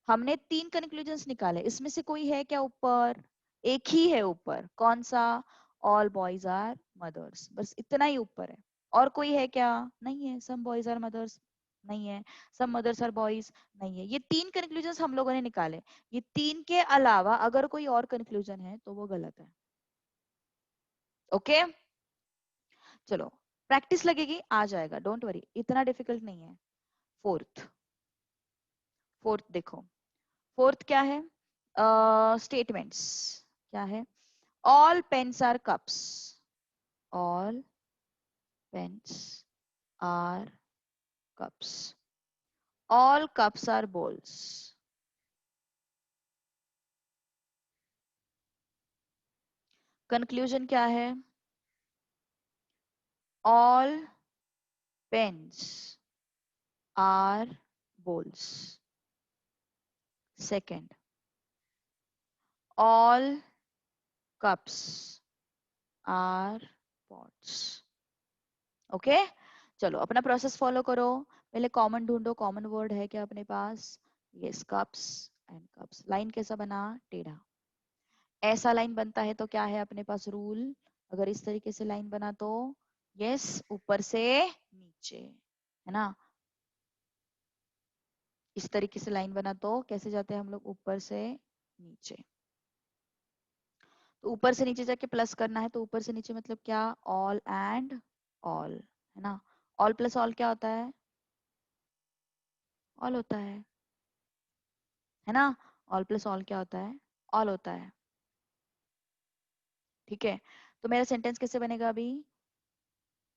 हमने 3 कंक्लूजन्स निकाले, इसमें से कोई है क्या ऊपर? एक ही है ऊपर, कौन सा? ऑल बॉयज आर मदर्स, बस इतना ही ऊपर है। और कोई है क्या? नहीं है। सम बॉयज आर मदर्स नहीं है, सम मदर्स आर बॉयज नहीं है। ये 3 कंक्लूजन्स हम लोगों ने निकाले, ये 3 के अलावा अगर कोई और कंक्लूजन है तो वो गलत है। ओके, चलो प्रैक्टिस लगेगी, आ जाएगा, डोंट वरी, इतना डिफिकल्ट नहीं है। फोर्थ, फोर्थ देखो, फोर्थ क्या है? स्टेटमेंट्स क्या है? All pens are cups, all pens are cups, all cups are bowls। Conclusion क्या है? All pens are bowls। Second, all cups are pots। Okay, चलो अपना प्रोसेस फॉलो करो। पहले कॉमन ढूंढो, कॉमन वर्ड है क्या अपने पास? Yes, cups and cups. Line कैसा बना? टेढ़ा। ऐसा लाइन बनता है तो क्या है अपने पास रूल? अगर इस तरीके से लाइन बना तो यस, ऊपर से नीचे, है ना? इस तरीके से लाइन बना तो कैसे जाते हैं हम लोग? ऊपर से नीचे। तो ऊपर से नीचे जाके प्लस करना है, तो ऊपर से नीचे मतलब क्या, ऑल एंड ऑल, है ना। ऑल प्लस ऑल क्या होता है ना। ऑल प्लस ऑल क्या होता है, ऑल होता है। ठीक है, तो मेरा सेंटेंस कैसे बनेगा अभी,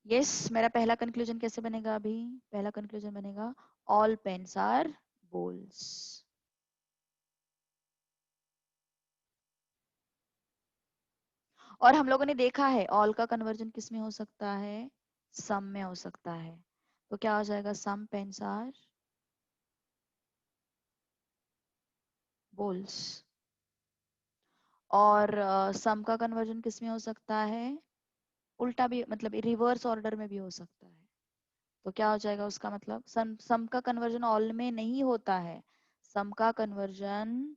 यस मेरा पहला कंक्लूजन कैसे बनेगा अभी, पहला कंक्लूजन बनेगा ऑल पेन्स आर बोल्स। और हम लोगों ने देखा है ऑल का कन्वर्जन किस में हो सकता है, सम में हो सकता है। तो क्या हो जाएगा, सम पेन्स आर बोल्स। और सम का कन्वर्जन किस में हो सकता है, उल्टा भी, मतलब रिवर्स ऑर्डर में भी हो सकता है। तो क्या हो जाएगा उसका मतलब, सम का कन्वर्जन ऑल में नहीं होता है, सम का कन्वर्जन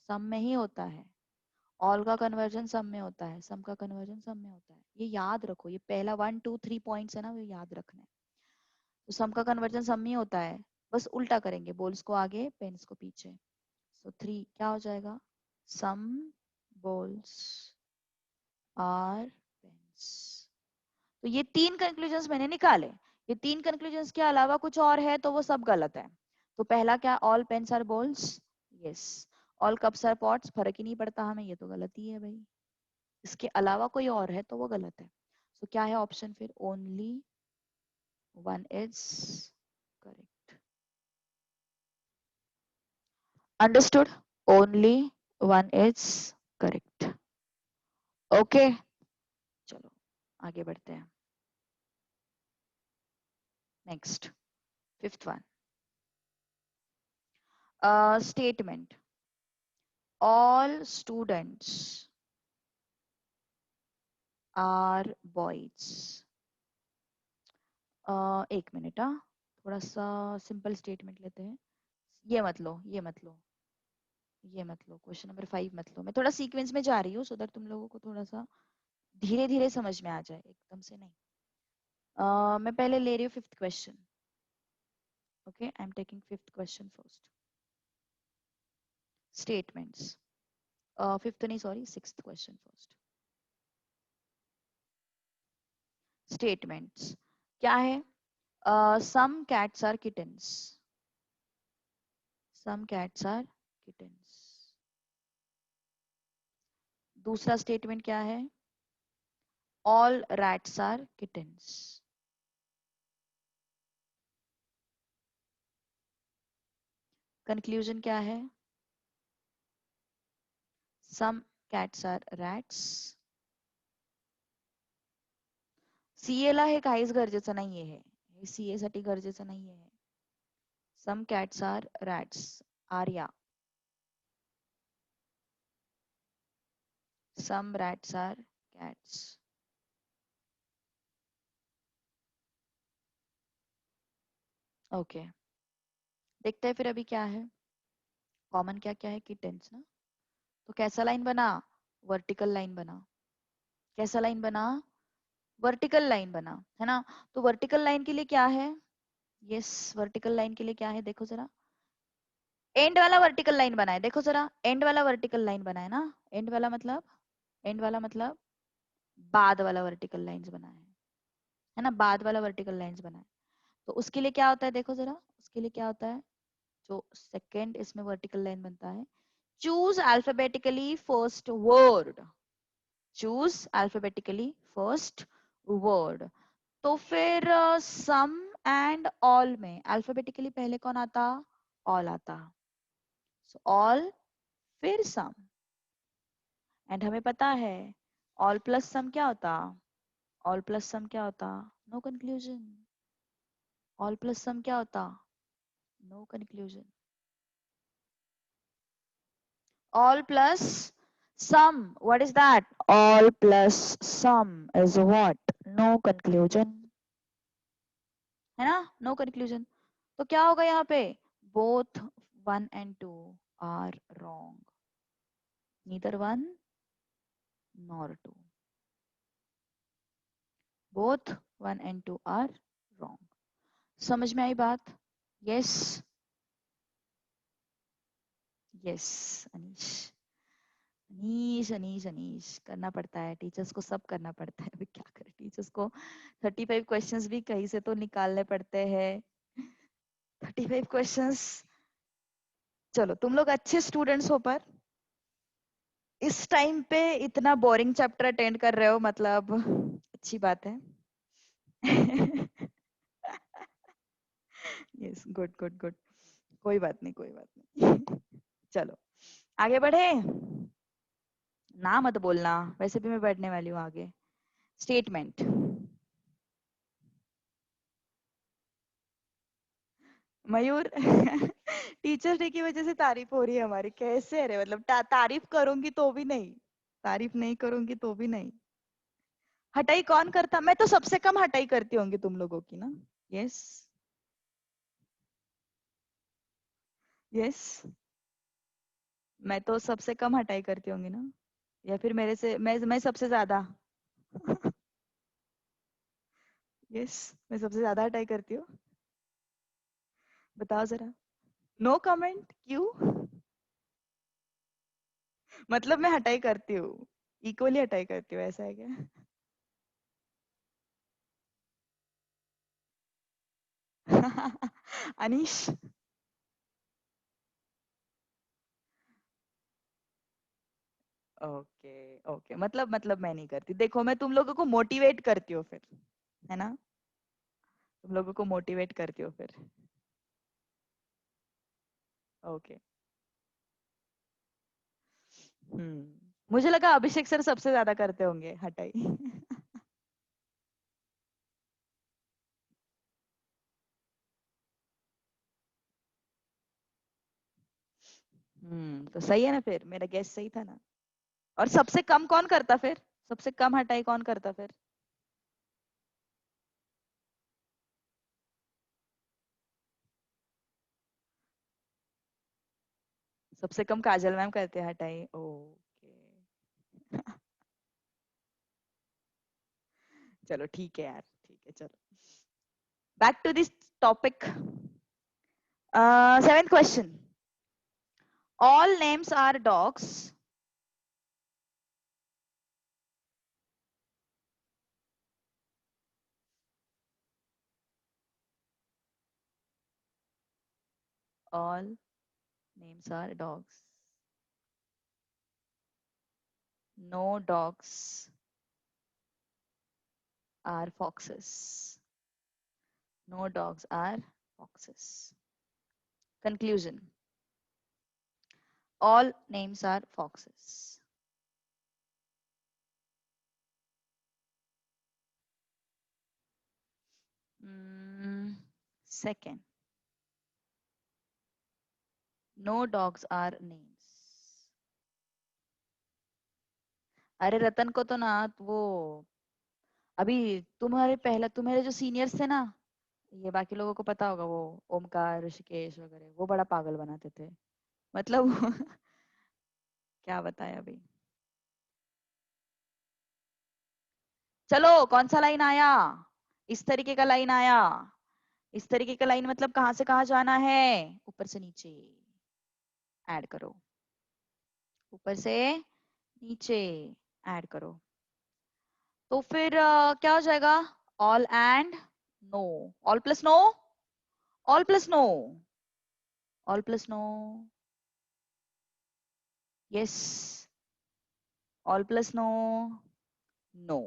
सम में ही होता है। ऑल का कन्वर्जन सम में होता है, सम का कन्वर्जन सम में होता है। ये याद रखो, ये पहला 1 2 3 पॉइंट्स है ना, वो याद रखना है। तो सम का कन्वर्जन सम में ही होता है, बस उल्टा करेंगे, बोल्स को आगे पेन्स को पीछे। सो 3 क्या हो जाएगा, सम बोल्स आर पेन्स। तो ये 3 कंक्लूजन्स मैंने निकाले। ये 3 कंक्लूजन्स के अलावा कुछ और है तो वो सब गलत है। तो पहला क्या, all pens are bowls, yes. All cups are pots, फर्क ही नहीं पड़ता हमें, ये तो गलत ही है भाई। इसके अलावा कोई और है तो वो गलत है। तो क्या है ऑप्शन फिर, only one is correct. Understood, only one is correct. Okay, चलो आगे बढ़ते हैं। Next, fifth one, statement all students are boys। एक मिनट, हाँ थोड़ा सा सिंपल स्टेटमेंट लेते हैं। ये मत लो, ये मत लो, ये मत लो, क्वेश्चन नंबर 5 मत लो। मैं थोड़ा सीक्वेंस में जा रही हूँ सो दैट तुम लोगों को थोड़ा सा धीरे धीरे समझ में आ जाए, एकदम से नहीं। मैं पहले ले रही हूँ fifth question. Okay, I am taking fifth question first. Statements, fifth नहीं sorry, sixth question first. Statements क्या है, some cats are kittens, some cats are kittens। दूसरा स्टेटमेंट क्या है, all rats are kittens। Conclusion क्या है, some cats are rats। CA ला हे काहीच गरजेचं नाहीये, हे सीए साठी गरजेचं नाहीये। some cats are rats, Arya. some rats are cats। Okay, देखते हैं फिर अभी क्या है। कॉमन क्या क्या है, किटेंस ना। तो कैसा लाइन बना, वर्टिकल लाइन बना। कैसा लाइन बना, वर्टिकल लाइन बना, है ना। तो वर्टिकल लाइन के लिए क्या है, यस वर्टिकल लाइन के लिए क्या है, देखो जरा, एंड वाला वर्टिकल लाइन बना है, देखो जरा एंड वाला वर्टिकल लाइन बना है ना। एंड वाला मतलब, एंड वाला मतलब बाद वाला वर्टिकल लाइंस बना है ना, बाद वाला वर्टिकल लाइंस बना है। तो उसके लिए क्या होता है, देखो जरा उसके लिए क्या होता है, जो सेकंड इसमें वर्टिकल लाइन बनता है, choose alphabetically first word, choose alphabetically first word. तो फिर सम एंड ऑल में अल्फाबेटिकली पहले कौन आता, ऑल आता। सो ऑल फिर सम, एंड हमें पता है ऑल प्लस सम क्या होता, ऑल प्लस सम क्या होता, no conclusion. All plus some क्या होता, no conclusion. All plus some, what is that, all plus some is what, no conclusion, है ना, नो कंक्लूजन। तो क्या होगा यहाँ पे, both 1 and 2 are wrong, neither 1 nor 2, both 1 and 2 are wrong. समझ में आई बात, यस, यस अनीश। अनीश अनीश अनीश करना पड़ता है, टीचर्स को सब करना पड़ता है। अभी क्या करें, टीचर्स को 35 क्वेश्चंस भी कहीं से तो निकालने पड़ते हैं। 35 क्वेश्चंस। चलो तुम लोग अच्छे स्टूडेंट्स हो, पर इस टाइम पे इतना बोरिंग चैप्टर अटेंड कर रहे हो, मतलब अच्छी बात है। Yes, good good good. कोई बात नहीं, कोई बात नहीं। चलो आगे बढ़े। ना मत बोलना, वैसे भी मैं बैठने वाली हूँ आगे। स्टेटमेंट। मयूर। टीचर्स डे की वजह से तारीफ हो रही है हमारी, कैसे रे, मतलब तारीफ करूंगी तो भी नहीं, तारीफ नहीं करूंगी तो भी नहीं। हटाई कौन करता, मैं तो सबसे कम हटाई करती होंगी तुम लोगों की ना। यस। यस, मैं तो सबसे कम हटाई करती होंगी ना, या फिर मेरे से मैं सबसे ज्यादा। यस, मैं सबसे ज्यादा हटाई करती हूँ। बताओ जरा। नो कमेंट, क्यों? मतलब मैं हटाई करती हूँ, इक्वली हटाई करती हूँ, ऐसा है क्या? अनीश। ओके ओके, मतलब मैं नहीं करती, देखो मैं तुम लोगों को मोटिवेट करती हूँ फिर, है ना, तुम लोगों को मोटिवेट करती हूँ फिर। ओके। मुझे लगा अभिषेक सर सबसे ज्यादा करते होंगे हटाई। तो सही है ना, फिर मेरा गेस सही था ना। और सबसे कम कौन करता फिर, सबसे कम हटाई कौन करता फिर? सबसे कम काजल मैम करते हैं हटाई, ओके। चलो ठीक है यार, ठीक है, चलो back to this topic. Seventh question. All names are dogs. All names are dogs. No dogs are foxes. No dogs are foxes. Conclusion. All names are foxes. Second, no dogs are names. अरे रतन को तो ना वो, अभी तुम्हारे पहला तुम्हारे जो सीनियर्स थे ना, ये बाकी लोगों को पता होगा, वो ओमकार ऋषिकेश वगैरह, वो बड़ा पागल बनाते थे, मतलब। क्या बताएं अभी। चलो कौन सा लाइन आया, इस तरीके का लाइन आया, इस तरीके का लाइन मतलब कहाँ से कहाँ जाना है, ऊपर से नीचे ऐड करो, ऊपर से नीचे ऐड करो, तो फिर क्या हो जाएगा? All and no, all plus no, all plus no, all plus no, yes, all plus no, no,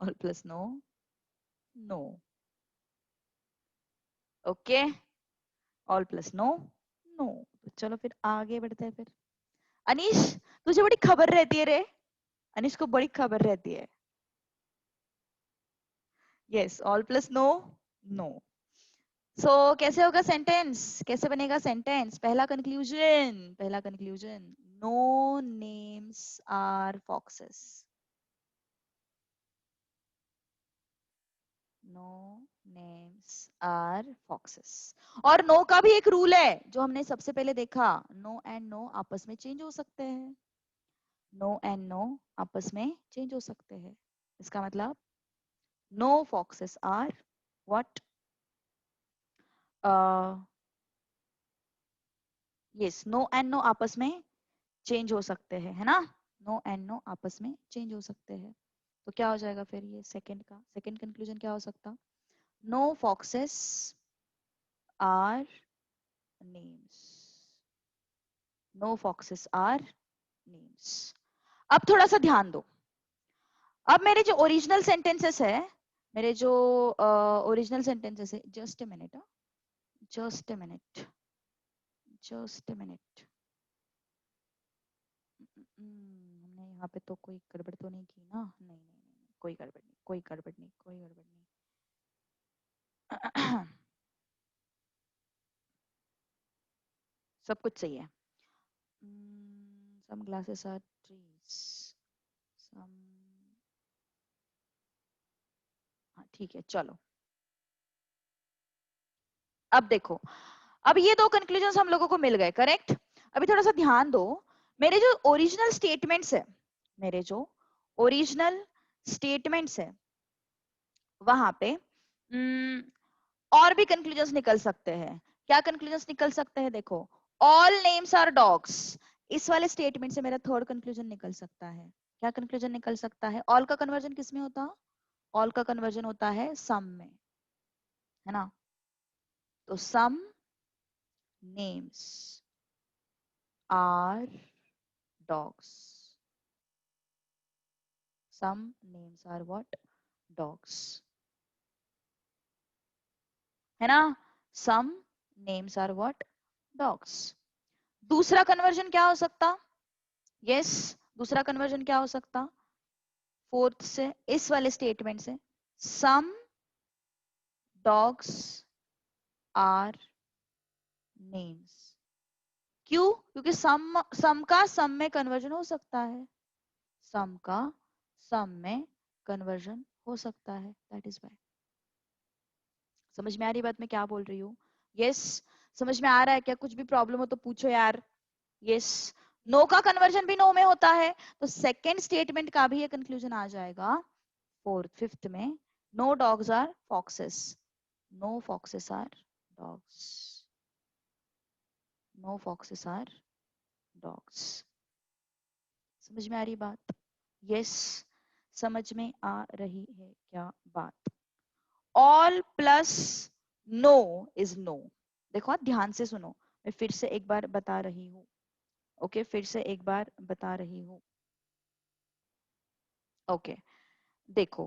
all plus no, no, okay, all plus no, no. तो चलो फिर आगे बढ़ते हैं फिर। अनीश, तुझे बड़ी खबर रहती है रे, अनीश को बड़ी खबर रहती है। Yes, all plus no, no. So कैसे होगा सेंटेंस, कैसे बनेगा सेंटेंस? पहला कंक्लूजन, पहला conclusion, no names are foxes. No names are foxes. और नो का भी एक रूल है जो हमने सबसे पहले देखा, नो एंड नो आपस में चेंज हो सकते हैं, नो एंड नो आपस में चेंज हो सकते हैं। इसका मतलब no foxes are what, yes, no and no आपस में चेंज हो सकते हैं, है ना, नो एंड नो आपस में चेंज हो सकते हैं। तो क्या हो जाएगा फिर ये सेकंड कंक्लूजन क्या हो सकता, no foxes are names, no foxes are names. अब थोड़ा सा ध्यान दो, अब मेरे जो ओरिजिनल सेंटेंसेस है, मेरे जो ओरिजिनल सेंटेंसेस है, just a minute, just a minute, just a minute, हमने यहाँ पे तो कोई गड़बड़ तो नहीं की ना, नहीं नहीं नहीं, कोई गड़बड़ नहीं, कोई गड़बड़ नहीं, कोई गड़बड़ नहीं। सब कुछ सही है। some glasses are trees, some, हाँ ठीक है चलो। अब देखो, अब ये दो कंक्लूजन हम लोगों को मिल गए, करेक्ट। अभी थोड़ा सा ध्यान दो, मेरे जो ओरिजिनल स्टेटमेंट्स है, मेरे जो ओरिजिनल स्टेटमेंट्स है वहां पे और भी कंक्लूजन निकल सकते हैं। क्या कंक्लूजन निकल सकते हैं, देखो, ऑल नेम्स आर डॉग्स, इस वाले स्टेटमेंट से मेरा थर्ड कंक्लूजन निकल सकता है। क्या कंक्लूजन निकल सकता है, ऑल का कन्वर्जन किस में होता, ऑल का कन्वर्जन होता है सम में, है ना, तो some names are dogs, some names are what, dogs, है ना, some names are what, dogs। दूसरा कन्वर्जन क्या हो सकता, यस, दूसरा कन्वर्जन क्या हो सकता, फोर्थ से, इस वाले स्टेटमेंट से, some dogs are names। क्यों, क्योंकि सम का सम में कन्वर्जन हो सकता है, सम का सम में कन्वर्जन हो सकता है, दैट इज वाई। समझ में आ रही बात मैं क्या बोल रही हूँ, यस, समझ में आ रहा है क्या, कुछ भी प्रॉब्लम हो तो पूछो यार, यस। नो का कन्वर्जन भी नो में होता है, तो सेकंड स्टेटमेंट का भी ये कंक्लूजन आ जाएगा फोर्थ फिफ्थ में, no dogs are foxes, no foxes are dogs, no foxes are dogs. समझ में आ रही बात, यस, समझ में आ रही है क्या बात। All plus no is no, देखो ध्यान से सुनो, मैं फिर से एक बार बता रही हूँ, ओके, फिर से एक बार बता रही हूँ, ओके। देखो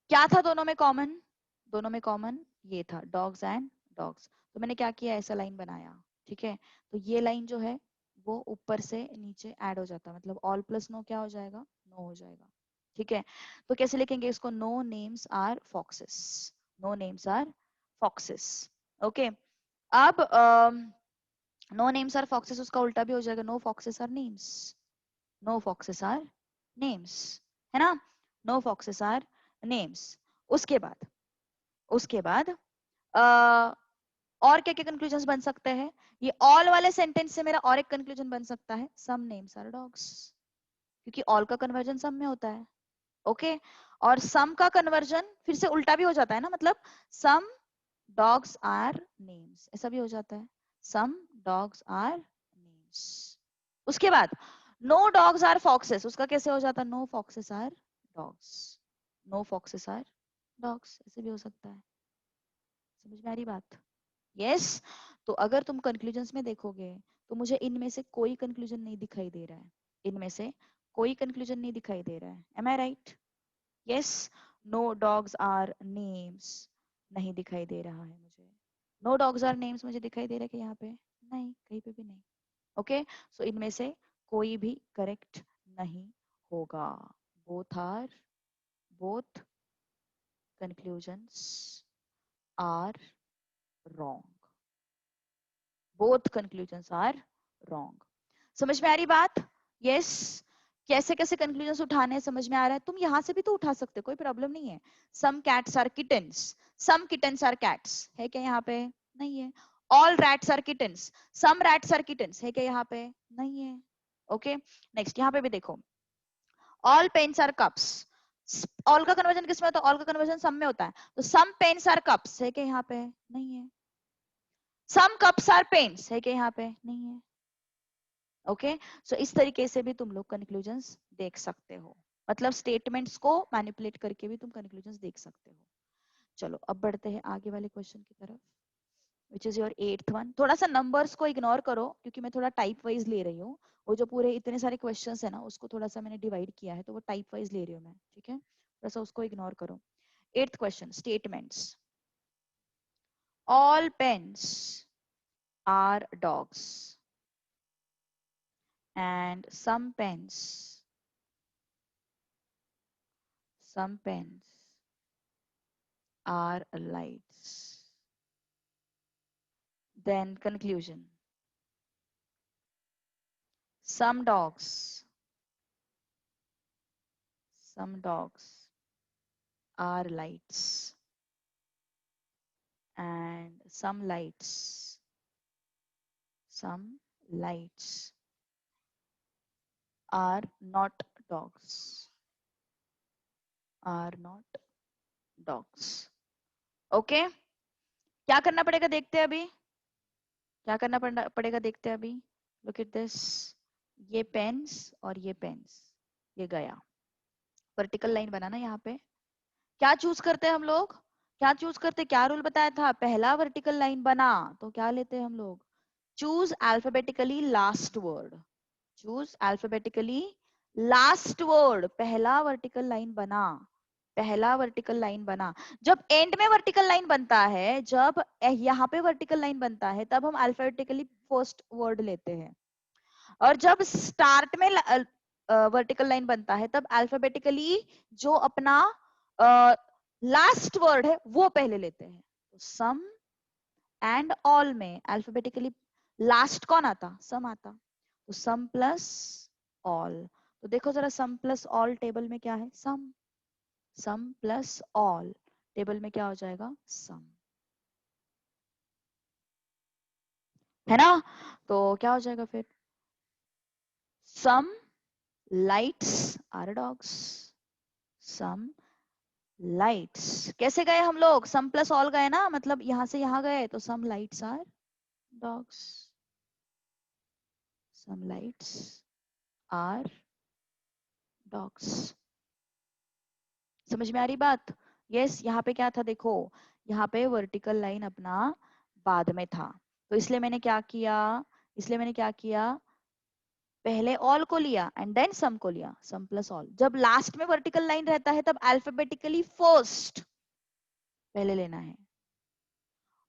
क्या था दोनों में कॉमन, दोनों में कॉमन ये था, डॉग्स एंड डॉग्स, तो मैंने क्या किया, ऐसा लाइन बनाया, ठीक है, तो ये लाइन जो है वो ऊपर से नीचे ऐड हो जाता, मतलब ऑल प्लस नो क्या हो जाएगा, नो हो जाएगा, ठीक है। तो कैसे लिखेंगे इसको, no names are foxes, no names are foxes, okay. अब नो नेम्स आर फॉक्सेस, उसका उल्टा भी हो जाएगा, no foxes are names, no foxes are names, है ना, नो फॉक्सेस आर नेम्स। उसके बाद और क्या क्या कंक्लूजन बन सकते हैं, ये ऑल वाले सेंटेंस से मेरा और एक कंक्लूजन बन सकता है, सम नेम्स आर डॉग्स, क्योंकि ऑल का कन्वर्जन सम में होता है, ओके। और सम का कन्वर्जन फिर से उल्टा भी हो जाता है ना, मतलब सम डॉग्स आर नेम्स, ऐसा भी हो जाता है, सम डॉग्स आर नेम्स। उसके बाद नो डॉग्स आर फॉक्सेस, उसका कैसे हो जाता है, no foxes are dogs, no foxes are dogs, ऐसे भी हो सकता है। समझ में आ रही बात, यस। तो अगर तुम कंक्लूजन्स में देखोगे तो मुझे इनमें से कोई कंक्लूजन नहीं दिखाई दे रहा है, इनमें से कोई कंक्लूजन नहीं दिखाई दे रहा है, am I right, yes. No dogs are names नहीं दिखाई दे रहा है मुझे, नो डॉग्स आर नेम्स मुझे दिखाई दे रहा है कि यहाँ पे नहीं, कहीं पे भी नहीं, ओके। सो इनमें से कोई भी करेक्ट नहीं होगा, both are, both conclusions are wrong, both conclusions are wrong। समझ में आ रही बात, यस। कैसे कैसे कंक्लूजन उठाने समझ में आ रहा है, तुम यहां से भी तो उठा सकते हो, कोई प्रॉब्लम नहीं है। Some cats are kittens, some kittens are cats, है क्या यहाँ पे, नहीं है। All rats are kittens, some rats are kittens, है क्या यहाँ पे, नहीं है, ओके। नेक्स्ट यहाँ पे भी देखो, all pens are cups, all का कन्वर्जन किसमें होता है, ऑल का कन्वर्जन सम में होता है, तो सम पेन्स आर कप्स, है क्या यहाँ पे, नहीं है। सम कप्स आर पेन्स, है क्या यहाँ पे, नहीं है। ओके, सो इस तरीके से भी तुम लोग कंक्लूजन्स देख सकते हो, मतलब स्टेटमेंट्स को मैनिपुलेट करके भी तुम कंक्लूजन्स देख सकते हो। चलो अब बढ़ते हैं आगे वाले क्वेश्चन की तरफ, which is your 8th one. थोड़ा सा नंबर्स को इग्नोर करो क्योंकि मैं थोड़ा टाइप वाइज ले रही हूँ। वो जो पूरे इतने सारे क्वेश्चंस है ना, उसको थोड़ा सा मैंने डिवाइड किया है, तो वो टाइप वाइज ले रही हूँ मैं, ठीक है, थोड़ा सा उसको इग्नोर करो। 8th question, statements. All pens are dogs and some pens are lights. Then conclusion. Some dogs are lights and some lights are not dogs, are not dogs. Okay, क्या करना पड़ेगा देखते हैं अभी, क्या करना पड़ेगा देखते हैं अभी। लुक एट दिस, ये पेन्स और ये पेन्स, ये गया, वर्टिकल लाइन बना ना यहाँ पे। क्या चूज करते हैं हम लोग, क्या चूज करते, क्या रूल बताया था, पहला वर्टिकल लाइन बना तो क्या लेते हैं हम लोग, choose alphabetically last word, choose alphabetically last word. पहला वर्टिकल लाइन बना, पहला वर्टिकल लाइन बना। जब एंड में वर्टिकल लाइन बनता है, जब यहाँ पे वर्टिकल लाइन बनता है, तब हम अल्फाबेटिकली फर्स्ट वर्ड लेते हैं, और जब स्टार्ट में वर्टिकल लाइन बनता है, तब अल्फाबेटिकली जो अपना लास्ट वर्ड है वो पहले लेते हैं। तो सम एंड ऑल में अल्फाबेटिकली लास्ट कौन आता, सम आता, तो सम प्लस ऑल। तो देखो जरा, सम प्लस ऑल टेबल में क्या है, सम प्लस ऑल टेबल में क्या हो जाएगा, सम, है ना। तो क्या हो जाएगा फिर, some lights are dogs, some lights. कैसे गए हम लोग, सम प्लस ऑल गए ना, मतलब यहां से यहां गए, तो some lights are dogs, some lights are dogs. समझ में आ रही बात। यस, यहाँ पे क्या था देखो, यहाँ पे वर्टिकल लाइन अपना बाद में था, तो इसलिए मैंने क्या किया, इसलिए मैंने क्या किया, पहले ऑल को लिया एंड देन सम को लिया, सम प्लस ऑल। जब लास्ट में वर्टिकल लाइन रहता है, तब अल्फाबेटिकली फर्स्ट पहले लेना है,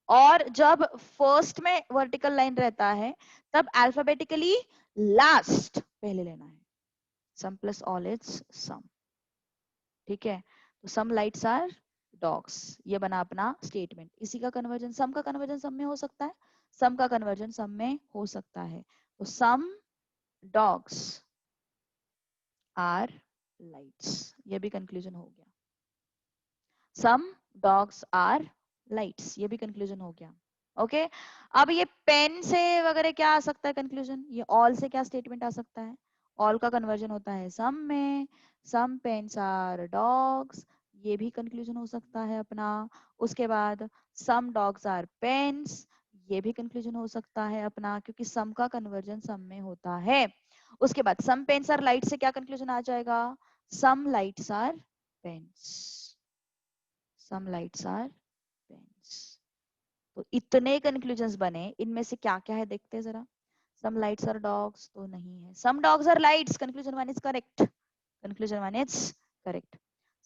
और जब फर्स्ट में वर्टिकल लाइन रहता है, तब अल्फाबेटिकली लास्ट पहले लेना है। सम प्लस ऑल इज सम, ठीक है। तो सम लाइट्स आर डॉग्स, ये बना अपना स्टेटमेंट। इसी का कन्वर्जन, सम का कन्वर्जन सम में हो सकता है, सम का कन्वर्जन सम में हो सकता है। तो सम डॉग्स आर लाइट्स, ये भी कंक्लूजन हो गया। सम डॉग्स आर लाइट्स, ये भी कंक्लूजन हो गया। ओके, अब ये पेन से वगैरह क्या आ सकता है कंक्लूजन, ये ऑल से क्या स्टेटमेंट आ सकता है, ऑल का कन्वर्जन होता है सम में, सम पेन्स आर डॉग्स, ये भी कंक्लूजन हो सकता है अपना। उसके बाद सम डॉग्स आर पेन्स, ये भी कंक्लूजन हो सकता है अपना, क्योंकि सम का कन्वर्जन सम में होता है। उसके बाद सम पेन्स आर लाइट से क्या कंक्लूजन आ जाएगा, some lights are pens, some lights are pens. तो इतने कंक्लूजन्स बने, इनमें से क्या क्या है देखते हैं जरा। सम लाइट्स आर डॉग्स तो नहीं है, some dogs are lights, conclusion one is correct, conclusion one is correct.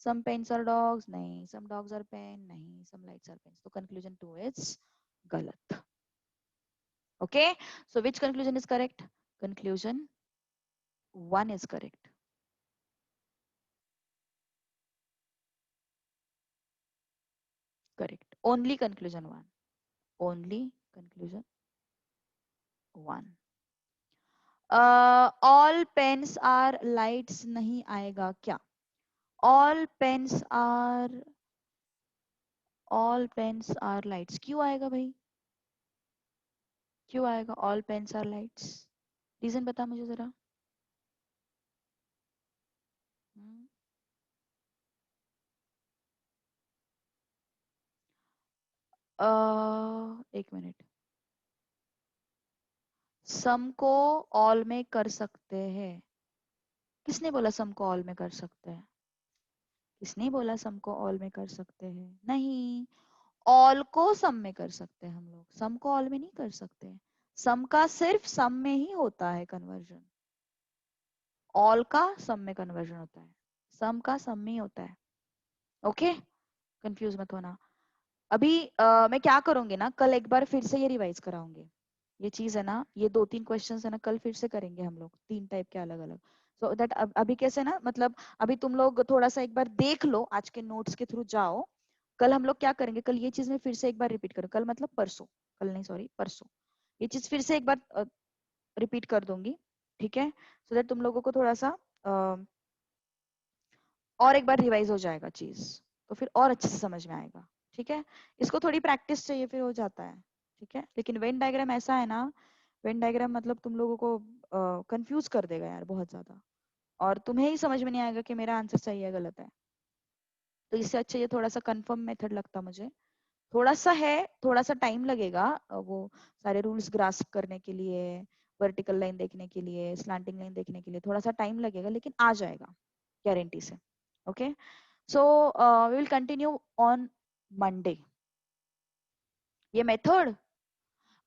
Some pens are dogs नहीं, सम डॉग्स आर पेन नहीं, सम लाइट्स आर पेन्स, तो कंक्लूजन टू इज गलत। Okay, so which conclusion is correct, conclusion one is correct, correct, only conclusion one, only conclusion one. All pens are lights नहीं आएगा क्या, all pens are lights क्यों आएगा भाई, क्यों आएगा all pens are lights, reason बता मुझे जरा। हम्म, एक मिनट, सम को ऑल में कर सकते हैं। किसने बोला सम को ऑल में कर सकते हैं? किसने बोला सम को ऑल में कर सकते हैं? नहीं, ऑल को सम में कर सकते हैं हम लोग, सम को ऑल में नहीं कर सकते। सम का सिर्फ सम में ही होता है कन्वर्जन, ऑल का सम में कन्वर्जन होता है, सम का सम में ही होता है। ओके, कंफ्यूज मत होना। अभी मैं क्या करूंगी ना, कल एक बार फिर से ये रिवाइज कराऊंगी। ये चीज है ना, ये 2-3 क्वेश्चंस है ना, कल फिर से करेंगे हम लोग, 3 टाइप के अलग अलग। सो दैट अभी कैसे ना, मतलब अभी तुम लोग थोड़ा सा एक बार देख लो, आज के नोट्स के थ्रू जाओ। कल हम लोग क्या करेंगे, कल ये चीज मैं फिर से एक बार रिपीट करूँ, कल मतलब परसों, कल नहीं सॉरी परसों, ये चीज फिर से एक बार रिपीट कर दूंगी। ठीक है, सो दैट तुम लोगों को थोड़ा सा और एक बार रिवाइज हो जाएगा चीज, तो फिर और अच्छे से समझ में आएगा। ठीक है, इसको थोड़ी प्रैक्टिस चाहिए, फिर हो जाता है। ठीक है, लेकिन वेन डायग्राम ऐसा है ना, वेन डायग्राम मतलब तुम लोगों को कंफ्यूज कर देगा यार बहुत ज्यादा, और तुम्हें ही समझ में नहीं आएगा कि मेरा आंसर सही है गलत है। तो इससे अच्छा ये थोड़ा सा कंफर्म मेथड लगता मुझे। थोड़ा सा है, थोड़ा सा टाइम लगेगा वो सारे रूल्स ग्रास्प करने के लिए, वर्टिकल लाइन देखने के लिए, स्लैंटिंग लाइन देखने के लिए थोड़ा सा टाइम लगेगा, लेकिन आ जाएगा गारंटी से। Okay, so we will continue on Monday. ये मेथड,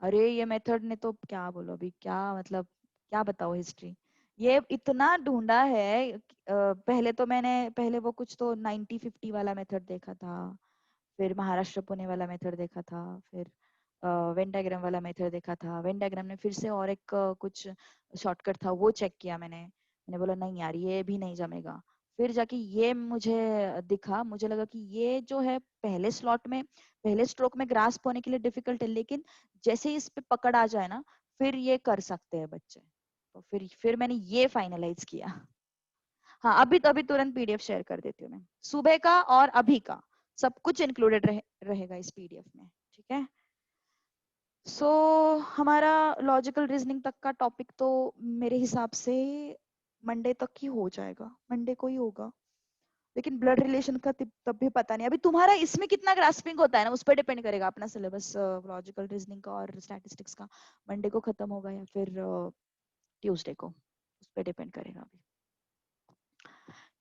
अरे ये मेथड ने तो क्या बोलो अभी, क्या मतलब, क्या बताओ हिस्ट्री। ये इतना ढूंढा है पहले तो मैंने, पहले वो कुछ तो 90-50 वाला मेथड देखा था, फिर महाराष्ट्र पुणे वाला मेथड देखा था, फिर वेन डायग्राम वाला मेथड देखा था। वेन डायग्राम ने फिर से और एक कुछ शॉर्टकट था वो चेक किया मैंने, मैंने बोला नहीं यार ये भी नहीं जमेगा। फिर जाके ये मुझे दिखा, मुझे लगा कि ये जो है पहले स्लॉट में, पहले स्ट्रोक में ग्रास्प होने के लिए डिफिकल्ट है, लेकिन जैसे ही इस पे पकड़ आ जाए ना, फिर ये कर सकते हैं बच्चे। तो फिर मैंने ये फाइनलाइज किया। हाँ, अभी तो अभी तुरंत पीडीएफ शेयर कर देती हूँ मैं, सुबह का और अभी का सब कुछ इंक्लूडेड रहेगा इस पीडीएफ में। ठीक है, सो हमारा लॉजिकल रीजनिंग तक का टॉपिक तो मेरे हिसाब से मंडे तक ही हो जाएगा, मंडे को ही होगा। लेकिन ब्लड रिलेशन का तब भी पता नहीं, अभी तुम्हारा इसमें कितना ग्रास्पिंग होता है ना, उस पर डिपेंड करेगा अपना सिलेबस, लॉजिकल रीजनिंग का और स्टैटिस्टिक्स का मंडे को खत्म होगा या फिर ट्यूसडे को, उस पर डिपेंड करेगा अभी।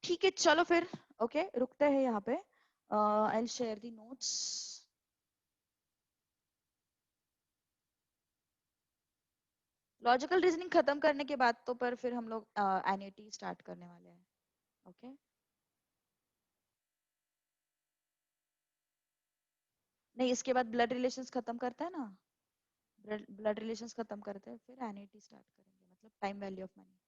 ठीक है चलो फिर, ओके रुकते हैं यहाँ पे। I will share the notes. Logical reasoning खत्म करने के बाद तो पर फिर हम लोग एनईटी स्टार्ट करने वाले हैं। ओके, नहीं इसके बाद ब्लड रिलेशंस खत्म करते हैं ना, ब्लड रिलेशंस खत्म करते हैं फिर एनईटी स्टार्ट करेंगे, मतलब टाइम वैल्यू ऑफ मनी।